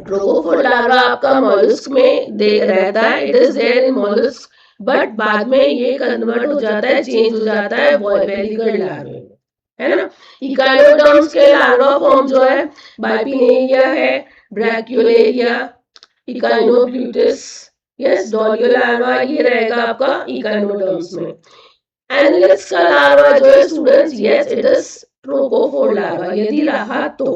ट्रोगोफोर लार्वा आपका मॉलस्क में दे रहता है, it is there in mollusc, but बाद में ये कन्वर्ट हो जाता है, चेंज हो जाता है वेलिगर्ड लार्वे में, है ना। इकाइनोडर्म्स के लार्वा फॉर्म जो है बाइपिनेरिया है, ब्रैक्यूलेरिया, इकाइनोप्लूटिस, यस डोलियो लार्वा, ये रहेगा आपका इकाइनोडर्म्स में। एनालिट्स का लार्वा जो है students, yes it is trochophore larva यदि रहा तो,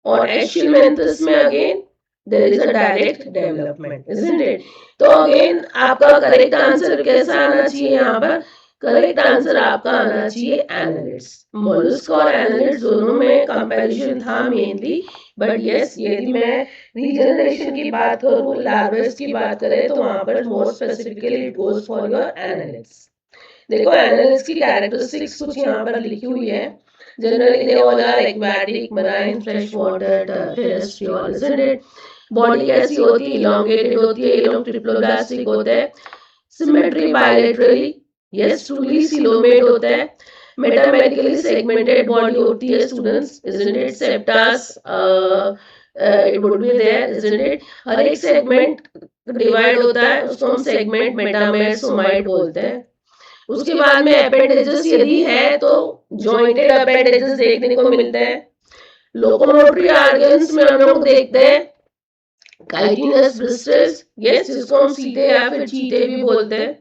और एशियलमेंथस में again there is a direct development, isn't it. तो अगेन आपका करेक्ट आंसर कैसा आना चाहिए यहाँ पर, करेक्ट आंसर आपका आना चाहिए एनालिट्स। मोलस्क और एनालिट्स दोनों में कंपैरिजन था मेनली, बट यस यदि मैं रीजनरेशन की बात करूँ, लार्वेस की बात करें, तो वहां पर more specifically it goes for your annelids. देखो एनालिट्स की कैरेक्टरिस्टिक्स कुछ यहाँ पर लिखी हुई है। Generally they all are aquatic, marine, fresh water, terrestrial, isn't it. Body कैसी होती है, इलोंगेटेड होती है, ये लोग ट्रिप्लोब्लास्टिक होते हैं। Symmetry bilaterally, yes truly coelomate होता है। मेटामेरिकली सेगमेंटेड बॉडी होती है students, isn't it. Septa it would be there, isn't it. हर एक सेगमेंट डिवाइड होता है, उसको हम सेगमेंट मेटामेर सोमाइट बोलते हैं। उसके बाद में अपेंडेजेस यदि है तो जॉइंटेड अपेंडेजेस देखने को मिलते हैं। लोकोमोटरी ऑर्गन्स में हम लोग देखते हैं काइटिनस ब्रिस्टल्स, यस इसको हम सीधे या फिर चीते भी बोलते हैं।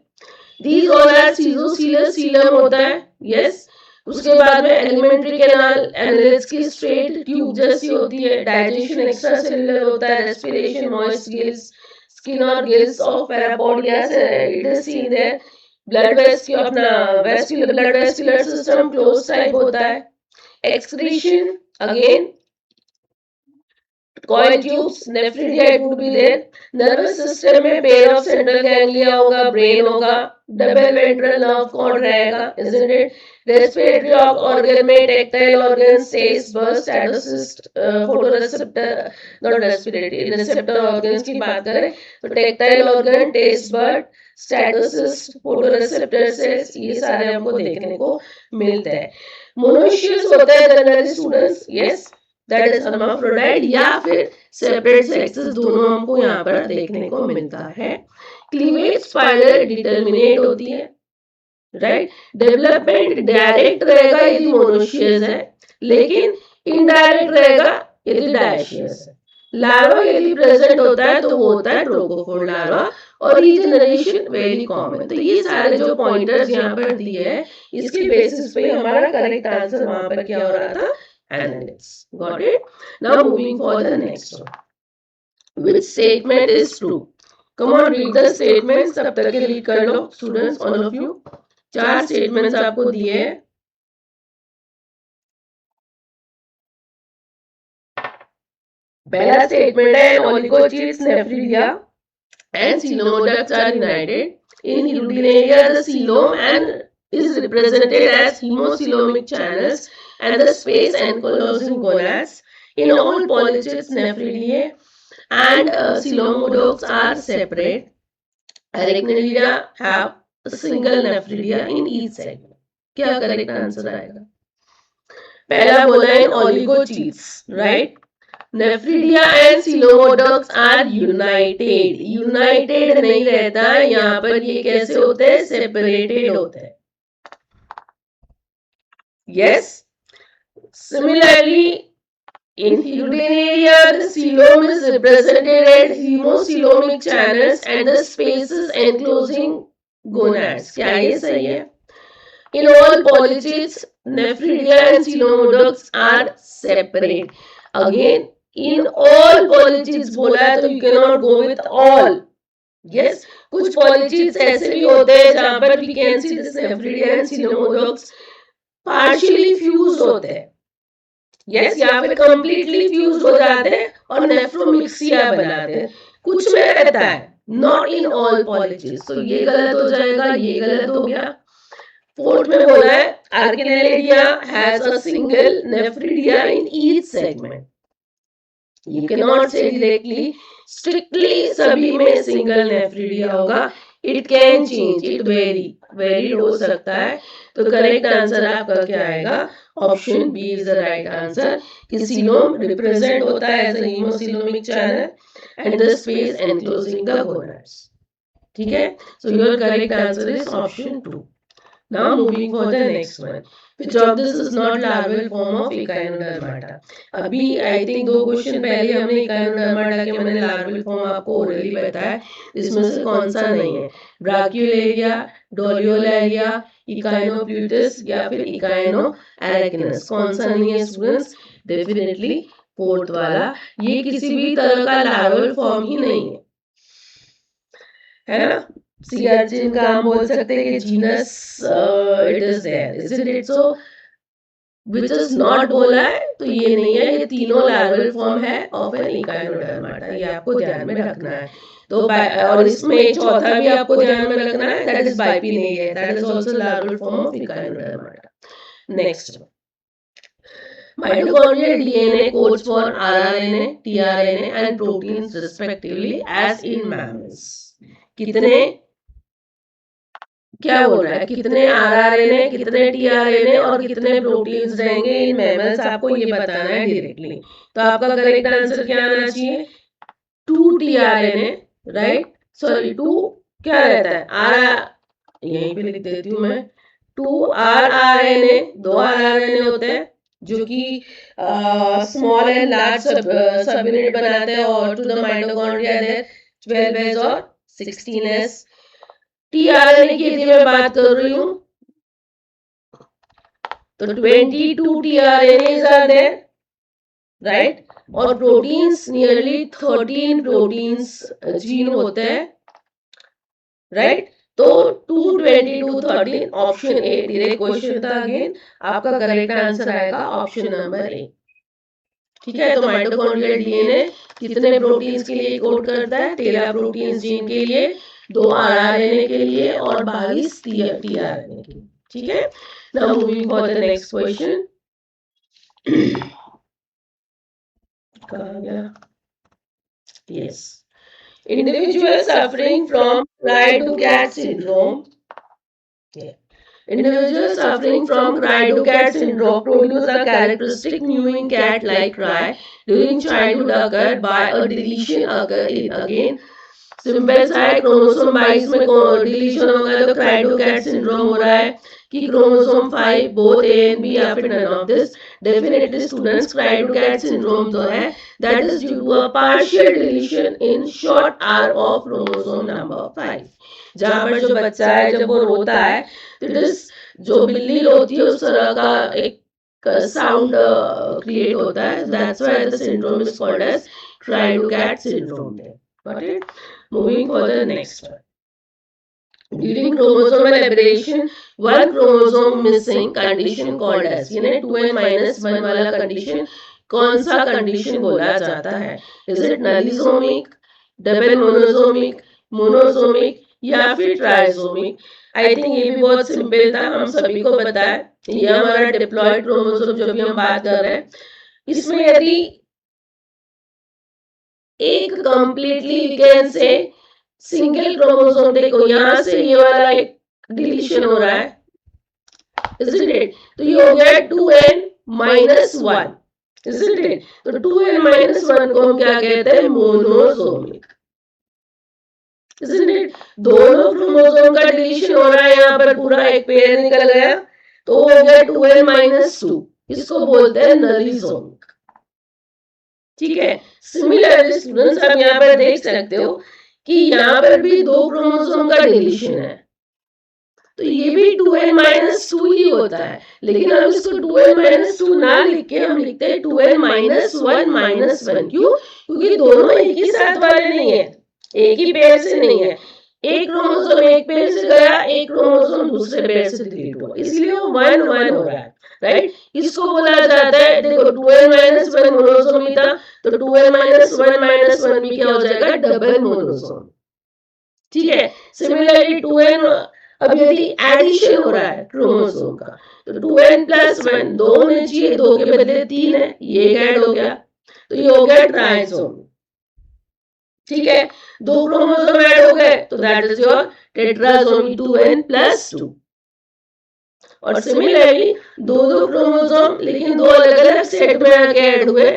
These all are schizocoelous, coelom होता है, यस। उसके बाद में एलिमेंट्री कैनाल एनालिट्स की स्ट्रेट ट्यूब जैसी होती है। डाइजेशन एक्स्ट्रा सेलुलर होता है। रेस्पिरेशन मॉइस्ट गिल्स, स्किन और gills of parapodia it is seen there. Blood vascular अपना vascular blood vascular system close type होता है। Excretion again coil tubes, nephridia it would be there. Nervous system में pair of central ganglia होगा, brain होगा, double ventral nerve cord रहेगा, isn't it? Respiratory organ में tactile organs, taste buds, statocyst, photoreceptor, not respiratory, receptor organs की बात करें तो tactile organ, taste bud, statocyst, photoreceptor cells, ये सारे हमको देखने को मिलते हैं। Monoecious होता है generally students, yes, that is hermaphrodite या फिर सेपरेट सेक्सेस, दोनों हमको यहाँ पर देखने को मिलता है। क्लीवेज स्पाइरल डिटर्मिनेट होती है, राइट। डेवलपमेंट डायरेक्ट रहेगा यदि मोनोशियस है, लेकिन इनडायरेक्ट रहेगा यदि डायशियस है। लार्वा यदि प्रेजेंट होता है तो वो होता है ट्रोगोफोर लार्वा, और रीजनरेशन वेरी कॉमन। तो ये सारे जो पॉइंटर्स यहाँ पर दिए हैं, इसके बेसिस पे हमारा करेक्ट आंसर वहां पर क्या हो रहा था, analysts. Got it? Now moving for the next one. Which statement is true? Come on, read the statements. तब तक के read कर लो students, all of you. 4 statements आपको दिए हैं। पहला statement है oligochaetes, nephridia and coelomoducts are united. In Hirudinaria, the coelom and is represented as hemocoelomic channels and the space enclosing gonads. In all polychaetes, nephridiae and coelomoducts are separate. Arachnidia have a single nephridia in each segment. क्या correct answer आएगा? पहला बोला है oligochaetes, right? Nephridia and coelomoducts are united. United नहीं रहता, यहाँ पर ये कैसे होते हैं, separated होते हैं। Yes. Similarly, in Hirudinaria, the coelom is represented as hemocoelomic channels and the spaces enclosing gonads. क्या ये सही है? In all polychaetes, nephridia and coelomoducts are separate. Again, in all polychaetes बोला है तो you cannot go with all. Yes, कुछ polychaetes ऐसे भी होते हैं जहां पर we can see this nephridia and coelomoducts partially fused होते हैं। यस या फिर कंप्लीटली फ्यूज हो जाते हैं और नेफ्रोमिक्सिया बनाते हैं, कुछ में रहता है, नॉट इन ऑल पॉलिचेस। तो ये गलत हो जाएगा, ये गलत हो गया। फोर्थ में बोला है Archaeolida has a single nephridia in each segment. You cannot say directly strictly सभी में सिंगल नेफ्रिडिया होगा. It can change, it varied हो सकता है. तो करेक्ट आंसर आपका क्या आएगा? Option B is the right answer. कि सीलोम रिप्रेजेंट होता है as a haemocoelomic channel and the space enclosing the gonads. ठीक है, so your correct answer is option 2. Now moving for the next one. Which of this is not larval form of Echinodermata? अभी I think 2 question पहले हमने Echinodermata के मैंने larval form आपको orally बताया. इसमें से कौन सा नहीं है? Brachyolaria, Doliolaria, Echinopluteus या फिर Echinoarachnus. कौन सा नहीं है स्टूडेंट्स? डेफिनेटली फोर्थ वाला. ये किसी भी तरह का larval form ही नहीं है ना? सी अर्चिन का हम बोल सकते हैं कि genus it is there, isn't it? So which is not बोला है तो ये नहीं है. ये तीनों लार्वल फॉर्म है ऑफ एन इकाइनोडर्माटा. ये आपको ध्यान में रखना है. तो और इसमें चौथा भी आपको ध्यान में रखना है, that is bipinnaria. That is also larval form of Echinodermata. Next, mitochondrial DNA codes for rRNA, tRNA and proteins respectively as in mammals. कितने, क्या बोल रहा है, कितने आरआरएनए, कितने टीआरएनए और कितने प्रोटीन्स रहेंगे इन मैमल्स, आपको ये बताना है डायरेक्टली. तो आपका करेक्ट आंसर क्या आना चाहिए? 2 टीआरएनए, राइट? सॉरी 2 क्या रहता है? यहीं पे लिख देती हूँ मैं. 2 आरआरएनए, 2 आरआरएनए होते हैं जो कि small and large subunit बनाते हैं. और to the mitochondria there 12 S और 16 एस. टीआरएनए की यदि मैं बात कर रही हूं तो 22 टीआरएनएस आर देयर, राइट? और प्रोटीन्स नियरली 13 प्रोटीन्स जीन होते हैं, राइट? तो 2 22 13 ऑप्शन ए डायरेक्ट क्वेश्चन था. अगेन आपका करेक्ट आंसर आएगा ऑप्शन नंबर ए. ठीक है, तो माइटोकॉन्ड्रियल डीएनए कितने प्रोटीन्स के लिए कोड करता है? 13 प्रोटीन्स जीन के लिए, 2 आरआरएनए के लिए और 22 टीआरएनए के लिए. ठीक है, now moving for the next question. कहां गया? Yes, individuals suffering from cry-to-cat syndrome. Yeah. Individuals suffering from cry-to-cat syndrome produce a characteristic mewing cat-like cry during childhood occurred by a deletion again. Simple सा है, chromosome 22 में deletion हो गया तो cry-to-cat syndrome हो रहा है. कि chromosome 5 both A and B या फिर none of this. Definitely students cry-to-cat syndrome जो है that is due to a partial deletion in short arm of chromosome number 5. जहां पर जो बच्चा है जब वो रोता है तो इट इज, जो बिल्ली रोती है उस तरह का एक साउंड क्रिएट होता है. That's why the syndrome is called as cry-to-cat syndrome. Got it? Moving for the next one. During chromosomal aberration, one chromosome missing condition called as, यानी 2n-1 वाला कंडीशन कौन सा कंडीशन बोला जाता है? Is it nullisomic, double monosomic, monosomic या फिर trisomic? I think ये भी बहुत सिंपल था, हम सभी को पता है. ये हमारा डिप्लॉयड क्रोमोसोम जो भी हम बात कर रहे हैं, इसमें यदि एक completely we can say single chromosome, देखो यहां से ये वाला एक डिलीशन हो रहा है, isn't it? तो ये हो गया 2n-1, isn't it? तो 2n-1 को हम क्या कहते हैं? Monosomic, isn't it? दोनों क्रोमोसोम का डिलीशन हो रहा है, यहाँ पर पूरा एक पेयर निकल गया तो हो गया 2n-2. इसको बोलते हैं नलिसोमिक. ठीक है, सिमिलरली स्टूडेंट्स आप यहाँ पर देख सकते हो कि यहाँ पर भी 2 क्रोमोसोम का डिलीशन है, तो ये भी 2n-2 ही होता है. लेकिन हम इसको 2n-2 ना लिख के हम लिखते हैं 2n-1-1. क्यों? क्योंकि दोनों एक ही साथ वाले नहीं है, एक ही पेयर से नहीं है. एक क्रोमोसोम एक पेयर से गया, एक क्रोमोसोम दूसरे पेयर से डिलीट हुआ, इसलिए वो 1-1 हो रहा है, राइट? इसको बोला जाता है, देखो 2n-1 मोनोसोमी था तो 2n-1 भी क्या हो जाएगा? डबल मोनोसोम. ठीक है, सिमिलरली 2n अब यदि एडिशन हो रहा है क्रोमोसोम का तो 2n+1 दो होने चाहिए, 2 के बदले 3 है, ये ऐड हो गया तो ये हो गया ट्राइसोम। ठीक है, 2 क्रोमोसोम ऐड हो गए तो that is your tetrasomy 2n+2। और सिमिलरली दो क्रोमोसोम लेकिन दो अलग अलग सेट में आके ऐड हुए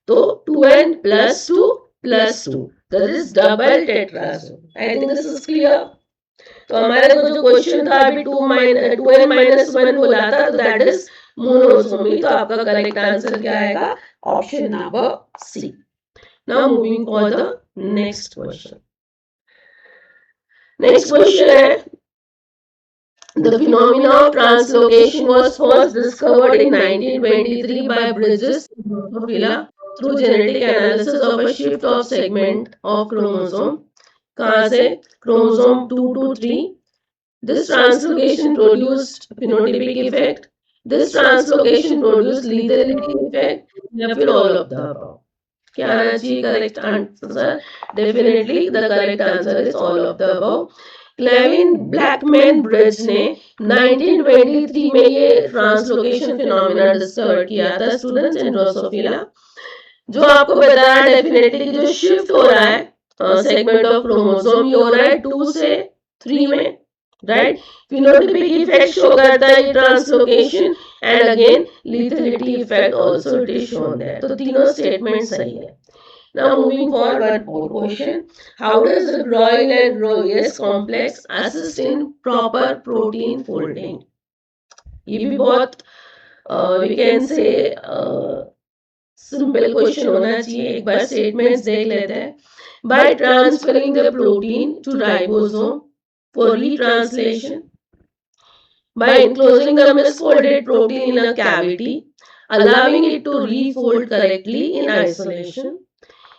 तो 2n+2+2 that is double tetrasome. I think this is clear. तो हमारे को जो क्वेश्चन था अभी 2n-1 बोला था तो दैट इज मोनोसोमी। तो आपका करेक्ट आंसर क्या आएगा? Option number C. Now moving for the next question. Next question है the phenomena of translocation was first discovered in 1923 by Bridges and Drosophila through genetic analysis of a shift of segment of chromosome. कहाँ से? Chromosome 2 to 3. This translocation produced phenotypic effect. This translocation produced lethality effect. या फिर all of the above. क्या आना चाहिए correct answer? Definitely the correct answer is all of the above. Calvin Blackman Bridges ने 1923 में ये ट्रांसलोकेशन फिनोमेना डिस्कवर किया था स्टूडेंट्स इन ड्रोसोफिला। जो आपको बताया डेफिनेटली जो शिफ्ट हो रहा है सेगमेंट ऑफ क्रोमोसोम, ये हो रहा है 2 से 3 में, राइट। फिनोटाइपिक इफेक्ट शो करता है translocation and again lethality effect also it is shown there. तो तीनों स्टेटमेंट सही है। Now moving forward, one more question. How does the groin and Groyes complex assist in proper protein folding? ये भी बहुत we can say simple question होना चाहिए। एक बार स्टेटमेंट्स देख लेते हैं। By transferring the protein to ribosome for retranslation, by enclosing the misfolded protein in a cavity, allowing it to refold correctly in isolation,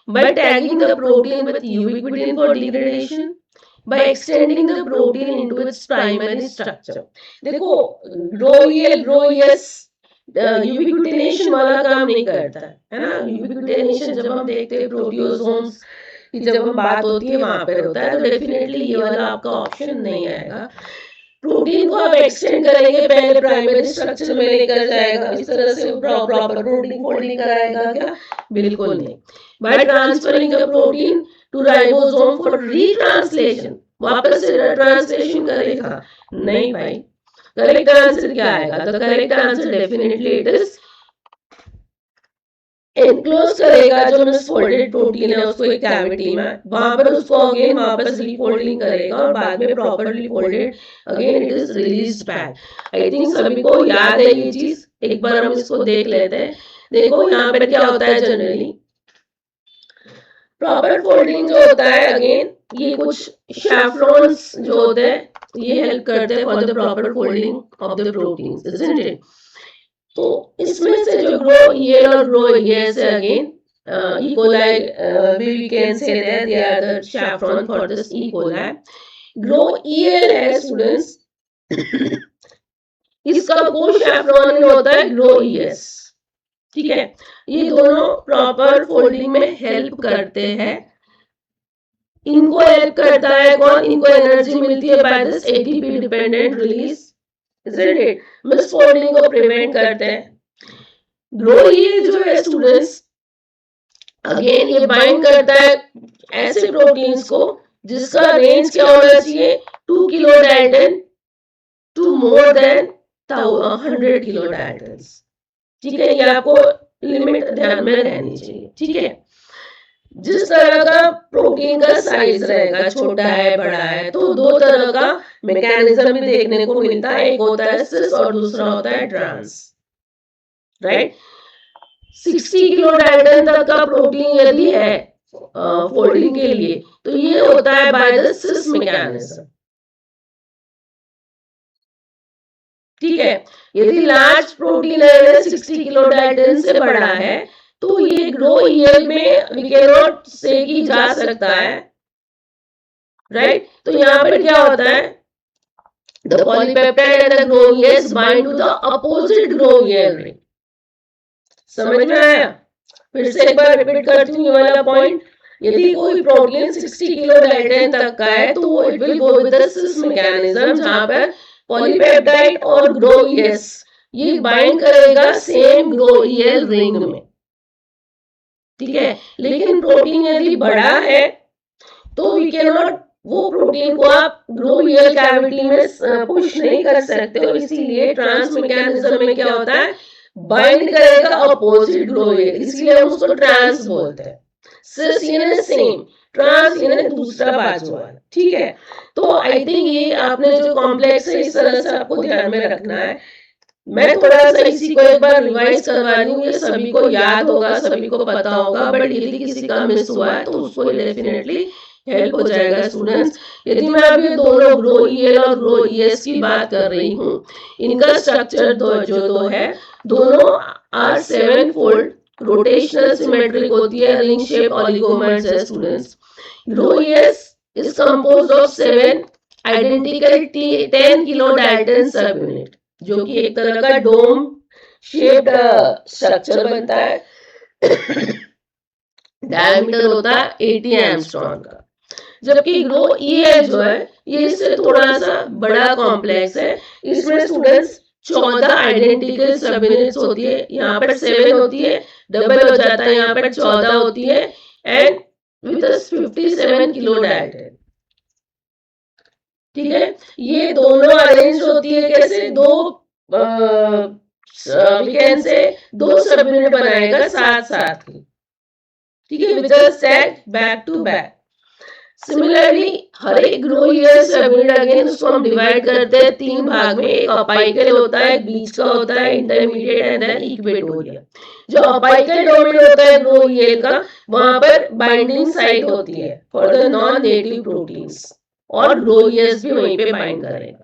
by tagging the protein with ubiquitin for degradation, by extending the protein into its primary structure. देखो ग्रोएस यूबिक्विटिनेशन वाला काम नहीं करता है ना। यूबिक्विटिनेशन जब हम देखते हैं प्रोटियोसोम्स की जब हम बात होती है वहां पर होता है, तो डेफिनेटली ये वाला आपका ऑप्शन नहीं आएगा। प्रोटीन को आप एक्सटेंड करेंगे, पहले प्राइमरी स्ट्रक्चर में लेकर जाएगा, इस तरह से प्रॉपर प्रोटीन फोल्डिंग कराएगा क्या? बिल्कुल नहीं। By transferring the protein to ribosome for retranslation, वापस से ट्रांसलेशन करेगा? नहीं भाई। करेक्ट आंसर क्या आएगा? The correct answer definitely it is enclose करेगा जो मिसफोल्डेड प्रोटीन है उसको एक कैविटी में, वहां पर उसको अगेन वापस रीफोल्डिंग करेगा और बाद में properly folded again it is released back. I think सभी को याद है ये चीज, एक बार हम इसको देख लेते हैं। देखो यहाँ पर क्या होता है जनरली प्रॉपर फोल्डिंग जो होता है, अगेन ये कुछ शैफ्रॉन्स जो होते हैं ये हेल्प करते हैं for the proper folding of the proteins, isn't it? तो इसमें से जो ग्रो ईएल और ग्रो ईएस है again E. coli we can say that they are the saffron for this E. coli. Grow EL है students, इसका कोई saffron नहीं होता है, ग्रो ES। ठीक है, ये दोनों प्रॉपर फोल्डिंग में हेल्प करते हैं। इनको हेल्प करता है कौन? इनको एनर्जी मिलती है by this ATP dependent release, isn't it? Misfolding को प्रिवेंट करते हैं। ग्रो ये जो है स्टूडेंट्स अगेन ये बाइंड करता है ऐसे प्रोटीन्स को जिसका रेंज क्या होना चाहिए? 2 kilodalton to more than 100 kilodalton. ठीक है, ये आपको लिमिट ध्यान में रहनी चाहिए। ठीक है, जिस तरह का प्रोटीन का साइज रहेगा, छोटा है बड़ा है, तो दो तरह का मैकेनिज्म भी देखने को मिलता है, एक होता है सिस और दूसरा होता है ट्रांस, राइट। 60 किलो डाल्टन तक का प्रोटीन यदि है फोल्डिंग के लिए तो ये होता है बाय द सिस मैकेनिज्म। ठीक है, यदि लार्ज प्रोटीन है 60 किलो डाल्टन से बड़ा है तो ये ग्रो ईएल में वी कैन नॉट से कि जा सकता है, राइट। तो यहाँ पर क्या होता है? The polypeptide and the Gro ES bind to the opposite Gro EL ring. समझ में आया? फिर से एक बार रिपीट करती हूँ ये वाला पॉइंट। यदि कोई प्रोटीन 60 किलो डाल्टन तक का है तो वो it will go with the cis mechanism, जहां पर पॉलीपेप्टाइड और ग्रो-ईएस ये बाइंड करेगा सेम ग्रो-ईएल रिंग में, ठीक है। लेकिन प्रोटीन यदि बड़ा है तो वी कैन नॉट, वो प्रोटीन को आप ग्रो-ईएल कैविटी में पुश नहीं कर सकते हो, इसीलिए ट्रांस मैकेनिज्म में क्या होता है, बाइंड करेगा अपोजिट ग्रो-ईएल, इसलिए हम उसको ट्रांस बोलते हैं। सिस यानी सेम, ट्रांस यानी दूसरा बाजू वाला, ठीक है। तो आई थिंक ये आपने जो कॉम्प्लेक्स है इस तरह से आपको ध्यान में रखना है। मैं थोड़ा सा इसी को एक बार रिवाइज करवा रही हूँ, ये सभी को याद होगा, सभी को पता होगा, बट यदि किसी का मिस हुआ है तो उसको डेफिनेटली हेल्प हो जाएगा स्टूडेंट्स। यदि मैं अभी दोनों ग्रो-ईएल और ग्रो-ईएस की बात कर रही हूँ, इनका स्ट्रक्चर जो दो है, दोनों आर 7 फोल्ड रोटेशनल सिमेट्रिक होती है, रिंग शेप ओलिगोमर्स है students. Grow-ES is composed of 7 identical 10 kilo Dalton सब यूनिट, जो कि एक तरह का डोम शेप्ड स्ट्रक्चर बनता है। डायमीटर होता है 80 एंगस्ट्रॉम का। जबकि ग्रो-ईएल जो है ये इससे थोड़ा सा बड़ा कॉम्प्लेक्स है, इसमें स्टूडेंट्स 14 आइडेंटिकल सब यूनिट्स होती है, यहाँ पर 7 होती है, डबल हो जाता है, यहाँ पर 14 होती है, एंड विद 57 किलो डाल्टन, ठीक है। ये दोनों अरेंज होती है कैसे, दो वी कैन से दो सब यूनिट बनाएगा साथ साथ ही, ठीक है, which are set back to back. Similarly हर एक ग्रो-ईएल सब यूनिट अगेन उसको हम डिवाइड करते हैं 3 भाग में, एक अपाइकल होता है, एक बीच का होता है, इंटरमीडिएट एंड देन इक्वेटोरियल। जो अपाइकल डोमेन होता है ग्रो-ईएल का, वहां पर बाइंडिंग साइट होती है for the non native proteins, और ग्रो-ईएल भी वहीं पे बाइंड करेगा।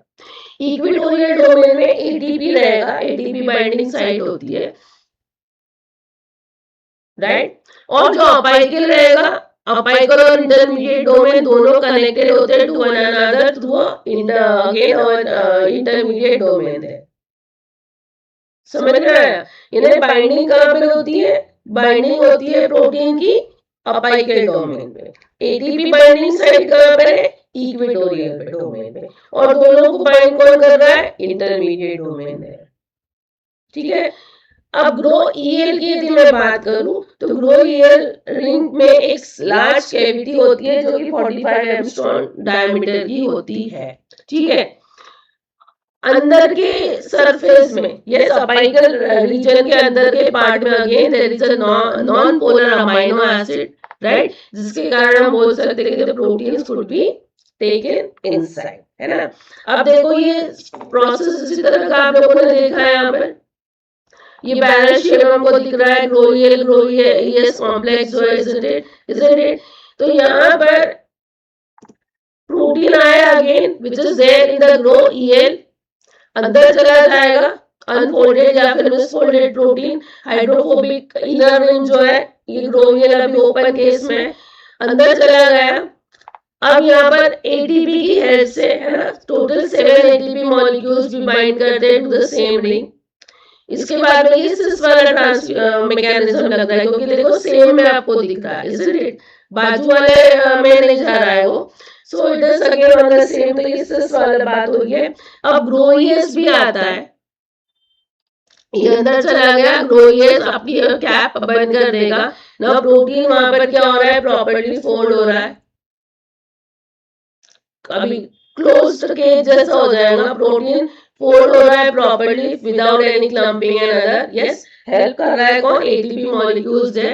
इक्वेटोरियल डोमेन में एटीपी रहेगा, एटीपी बाइंडिंग साइट होती है, राइट। और जो अपाइकल रहेगा, अपाइकल और इंटरमीडिएट डोमेन दोनों कनेक्टेड होते हैं to one another through again और इंटरमीडिएट डोमेन है। समझ में आया? यानी बाइंडिंग कहां पे होती है, बाइंडिंग होती है प्रोटीन की अपाइकल डोमेन पे, एटीपी बाइंडिंग साइट कहां पर है, इक्वेटोरियल डोमेन पे, और दोनों को बाइंड कौन कर रहा है, इंटरमीडिएट डोमेन है, ठीक है। अब ग्रो-ईएल की यदि मैं बात करूं तो ग्रो-ईएल रिंग में एक लार्ज कैविटी होती है जो कि 45 एंगस्ट्रॉम डायमीटर की होती है, ठीक है। अंदर के सरफेस में, यस, अपाइकल रीजन के अंदर के पार्ट में again there is a non polar amino acid, right, जिसके कारण हम बोल सकते हैं कि the proteins could be taken inside, है ना। अब देखो ये प्रोसेस इसी तरह का आप लोगों ने देखा है, यहाँ पर ये बैरल शेप हमको दिख रहा है, ग्रो-ईएल कॉम्प्लेक्स जो है, isn't it? तो यहाँ पर प्रोटीन आया again which is there in the GroEL, अंदर चला जाएगा अनफोल्डेड या फिर misfolded protein, hydrophobic inner ring जो है, ये ग्रो-ईएल अभी ओपन केस में अंदर चला गया। अब यहाँ पर एटीपी की हेल्प से, है ना, टोटल 7 एटीपी मॉलिक्यूल्स भी बाइंड करते हैं टू द सेम रिंग। इसके बाद में ये सिस वाला ट्रांस मैकेनिज्म लग रहा है, क्योंकि देखो सेम में आपको दिख रहा है, isn't it? बाजू वाले में नहीं जा रहा है वो, सो it is again on the same, तो ये सिस वाला बात हो गई है। अब ग्रो-ईएल भी आता है, ये अंदर चला गया, ग्रो-ईएल अपनी कैप बंद कर देगा ना, प्रोटीन वहां पर क्या हो रहा है, प्रॉपर्ली फोल्ड हो रहा है, अभी क्लोज्ड केज जैसा हो जाएगा, प्रोटीन फोल्ड हो रहा है properly without any clumping and other, yes, help कर रहा है कौन, एटीपी मॉलिक्यूल्स है।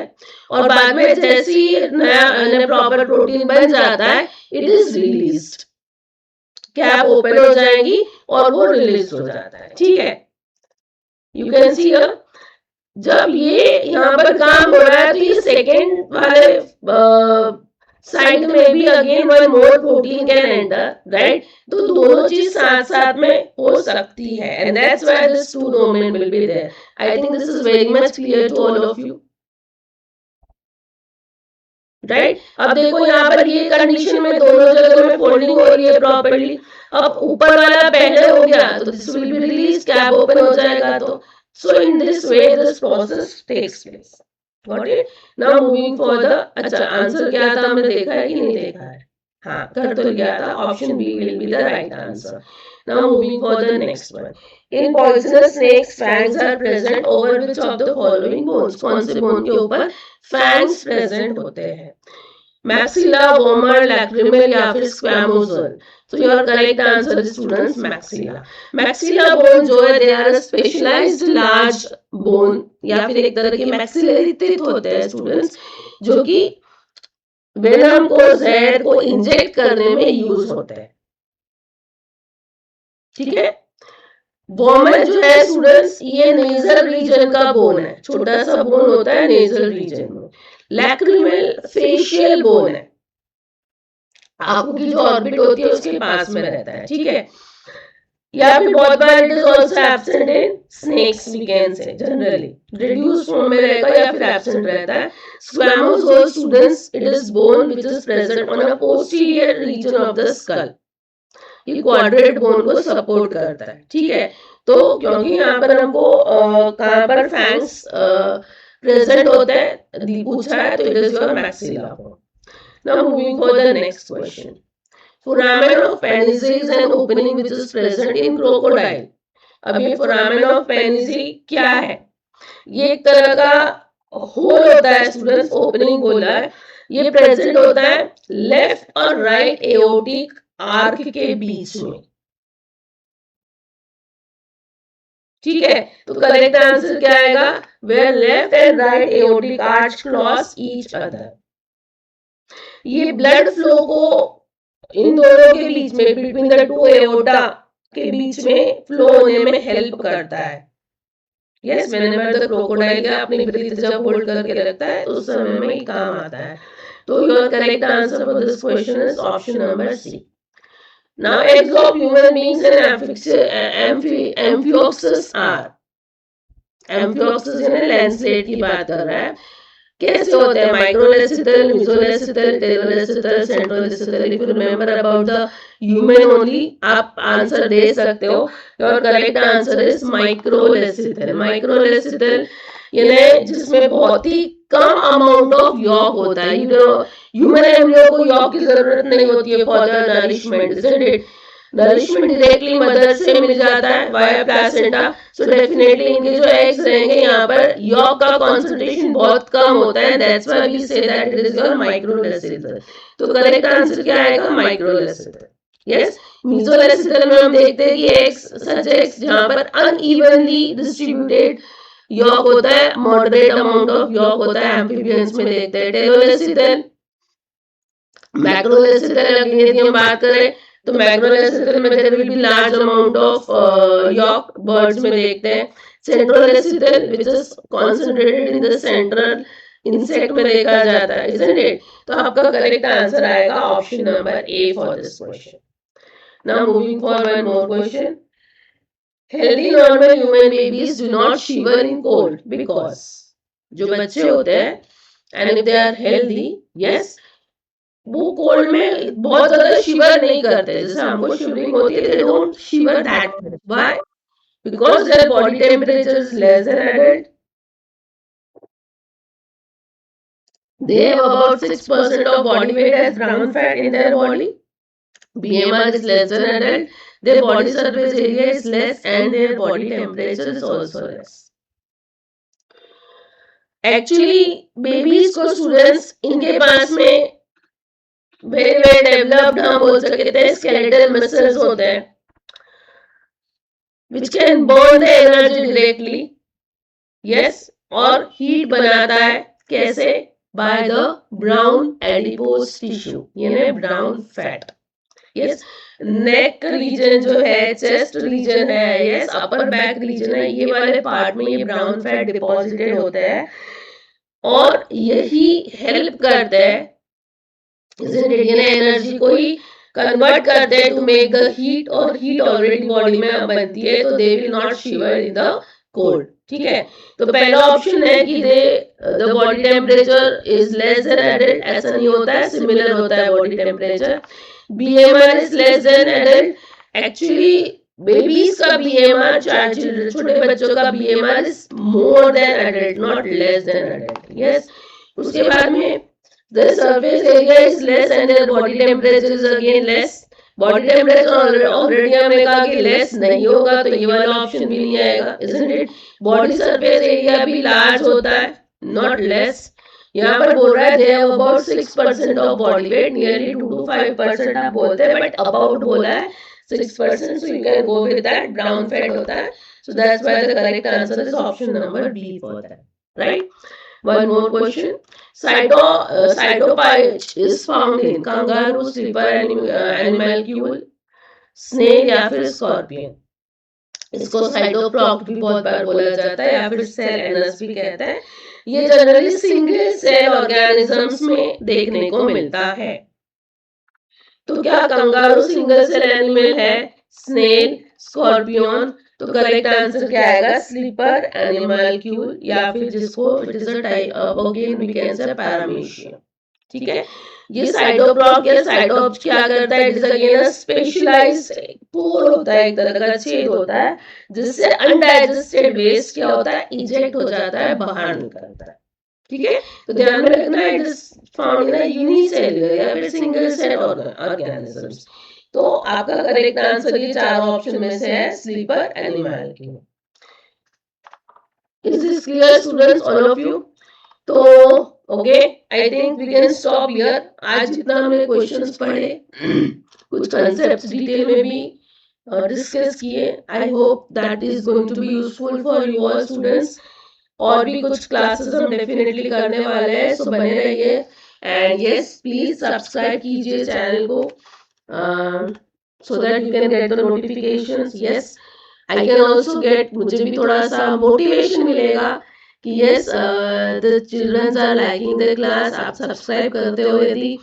और बाद में जैसे ही नया प्रॉपर प्रोटीन बन जाता है, it is released, cap open हो जाएगी और वो रिलीज हो जाता है, ठीक है। यू कैन सी जब ये यहाँ पर काम हो रहा है तो ये सेकेंड वाले साइड में भी again one more protein can enter, right. तो दोनों चीज साथ साथ में हो सकती है, and that's why this two domain will be there. I think this is very much clear to all of you, right. अब देखो यहाँ पर ये कंडीशन में दोनों जगह में फोल्डिंग हो रही है प्रॉपर्ली। अब ऊपर वाला पहले हो गया तो this will be release, cap open हो जाएगा, तो so in this way this process takes place. Got it? Now moving for the, अच्छा आंसर क्या था, हमने देखा है कि नहीं देखा है? हाँ, कर तो लिया था, option B will be the right answer. Now moving for the next one. In poisonous snakes fangs are present over which of the following bones? कौन से बोन के ऊपर फैंग्स प्रेजेंट होते हैं? मैक्सिला, वोमर, लैक्रिमल या फिर squamosal? तो your correct answer is students maxilla. Maxilla bone जो है they are specialized large bone या फिर एक तरह के मैक्सिलरी टीथ होते हैं स्टूडेंट्स, जो कि वेनम को, जहर को इंजेक्ट करने में यूज होते हैं. ठीक है. वोमर जो है स्टूडेंट्स ये नेजल रीजन का बोन है, छोटा सा बोन होता है नेजल रीजन में. लैक्रिमल फेशियल बोन है, आंखों की जो ऑर्बिट होती है उसके पास में रहता है. ठीक है. या फिर बहुत बार it is also absent in snakes, we can say generally reduce form में रहेगा या फिर एब्सेंट रहता है. Squamosal students it is bone which is present on a posterior region of the skull. ये क्वाड्रेट बोन को सपोर्ट करता है. ठीक है. तो क्योंकि यहाँ पर हमको कहाँ पर फैंग्स प्रेजेंट होते हैं पूछा है, तो it is your maxilla bone. Now moving for the next question. Foramen of Panizzi is an opening which is present in crocodile. अब ये foramen of Panizzi क्या है? ये एक तरह का होल होता है स्टूडेंट्स, ओपनिंग बोला है. ये प्रेजेंट होता है लेफ्ट और राइट एओर्टिक आर्क के बीच में. ठीक है. तो करेक्ट आंसर क्या आएगा? Where left and right aortic arch cross each other. ये ब्लड फ्लो को इन दोनों के बीच में, बिटवीन द टू एओर्टा के बीच में फ्लो होने में हेल्प करता है. यस, व्हेनेवर द क्रोकोडाइल का अपनी ब्रीथ जब होल्ड करके रखता है तो उस समय में ही काम आता है. तो your correct answer for this question is option number C. Now eggs of human beings and amphioxus are. Amphioxus यानी लैंसलेट की बात कर रहा है. कैसे होते हैं? Microlecithal, mesolecithal, telolecithal, centrolecithal. If you remember about the human only, आप आंसर दे सकते हो. Your correct answer is microlecithal. Microlecithal यानी जिसमें बहुत ही कम अमाउंट ऑफ यॉक होता है. ह्यूमन एम्ब्रियो को यॉक की जरूरत नहीं होती है for the nourishment, isn't it? Nourishment directly mother से मिल जाता है वाया प्लासेंटा. सो डेफिनेटली इनके जो एग्स रहेंगे यहाँ पर यॉक का कंसंट्रेशन बहुत कम होता है. That's why we say that it is your microlecithal. तो करेक्ट आंसर क्या आएगा? माइक्रोलेसिथल. यस. मीसोलेसिथल में हम देखते हैं कि एग्स, सच एग्स जहाँ पर अनइवनली डिस्ट्रीब्यूटेड यॉक होता है, मॉडरेट अमाउंट ऑफ यॉक होता है. एम्फीबियंस में देखते हैं. टेलोलेसिथल, मैक्रोलेसिथल यदि हम बात करें तो मैक्रोलेसिथल में there will be large amount of yolk, birds में देखते हैं. Centrolecithal which is concentrated in the central insect में देखा जाता है, इजंट इट? तो आपका करेक्ट आंसर आएगा option number A for this question. Now moving for one more question. Healthy normal human babies do not shiver in cold because. जो बच्चे होते हैं and if they are healthy, yes, वो cold में बहुत ज्यादा शिवर नहीं करते. जैसे हमको शिवरिंग होती है, they don't shiver that much. Why? Because their body temperature is less than adult. They have about 6% of body weight as brown fat in their body. BMR is less than adult. Their body surface area is less and their body temperature is also less. Actually, babies को students इनके पास में very well developed हम बोल सकते हैं skeletal muscles होते हैं which can burn the energy directly. Yes, और हीट बनाता है. कैसे? by the brown adipose tissue यानी brown fat. Yes. Neck region जो है, चेस्ट रीजन है, यस, अपर बैक रीजन है, ये वाले पार्ट में ये ब्राउन फैट डिपॉजिटेड होता है और यही हेल्प करता है एनर्जी को ही कन्वर्ट करते हैं टू मेक द हीट. और हीट ऑलरेडी बॉडी में बनती है तो they will not shiver in the cold. ठीक है. तो पहला ऑप्शन है कि they the body temperature is less than adult. ऐसा नहीं होता है, सिमिलर होता है body temperature. BMR is less than adult. Actually babies का बीएमआर, छोटे बच्चों का BMR is more than adult, not less than adult. Yes, उसके बाद में the surface area is less and their body temperature is again less। Body temperature already हमने कहा कि लेस नहीं होगा तो ये वाला ऑप्शन भी नहीं आएगा, isn't it? Body surface area भी लार्ज होता है, नॉट लेस। यहाँ पर बोल रहा है they have about 6% of body weight, nearly 2 to 5% आप बोलते हैं, बट अबाउट बोला है 6%, so you can go with that। Brown fat होता है, so that's why the correct answer is option number B for that, right? One more question. Cytopage is found in kangaroo, slipper, animalcule, snail या फिर scorpion. इसको साइटोप्लॉक्ट भी बहुत बार बोला जाता है या फिर सेल एनस भी कहते हैं। ये जनरली सिंगल सेल ऑर्गेनिजम्स में देखने को मिलता है। तो क्या कंगारू सिंगल सेल एनिमल है, स्नेल, स्कॉर्पियन? तो करेक्ट आंसर क्या आएगा? स्लीपर, एनिमल्क्यूल या फिर जिसको it is a type again we can say paramecium. ठीक है, ये साइटोप्लॉक या साइटोप्स क्या करता है? It is again a specialised pore होता है, एक तरह का छेद होता है जिससे अनडाइजेस्टेड वेस्ट क्या होता है? इजेक्ट हो जाता है, बाहर निकलता है। ठीक है, तो ध्यान में रखना it is found in unicellular या फिर सिंगल सेल ऑर्गेनिजम्स। तो आपका करेक्ट आंसर ये चार ऑप्शन में से है, स्लीपर, एनिमल की। Is this clear students, all of you? तो okay, I think we can stop here. आज जितना हमने क्वेश्चंस पढ़े, कुछ कंसेप्ट्स डिटेल में भी डिस्कस किए, I hope that is going to be useful for you all students. और भी कुछ क्लासेस हम डेफिनेटली करने वाले हैं, सो बने रहिए। एंड यस, प्लीज सब्सक्राइब कीजिए चैनल को so that you can get the notifications. Yes, I can also get, मुझे भी थोड़ा सा मोटिवेशन मिलेगा कि yes the childrens are liking the class. आप सब्सक्राइब करते हो, यदि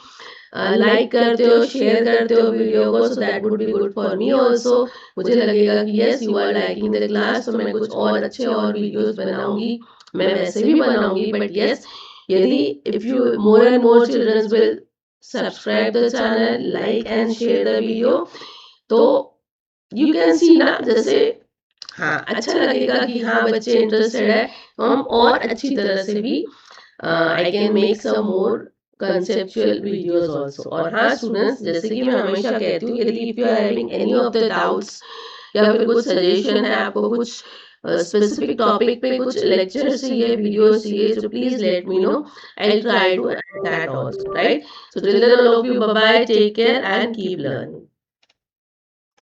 लाइक करते हो, शेयर करते हो वीडियो को, so that would be good for me also. मुझे लगेगा कि yes you are liking the class, तो मैं कुछ और अच्छे और वीडियोस बनाऊंगी, मैं वैसे भी बनाऊंगी, बट यस यदि if you more and more childrens will subscribe the channel, like and share the video, तो यू कैन सी ना, जैसे हाँ अच्छा लगेगा कि हाँ बच्चे इंटरेस्टेड है, तो हम और अच्छी तरह से भी I can make some more conceptual videos also। और हाँ स्टूडेंट्स, जैसे कि मैं हमेशा कहती हूँ, यदि if you are having any of the doubts या फिर कुछ सजेशन है, आपको कुछ स्पेसिफिक टॉपिक पे कुछ लेक्चर चाहिए, वीडियो चाहिए, so please let me know, I'll try to add that also, right? So till then all of you, bye bye, take care and keep learning।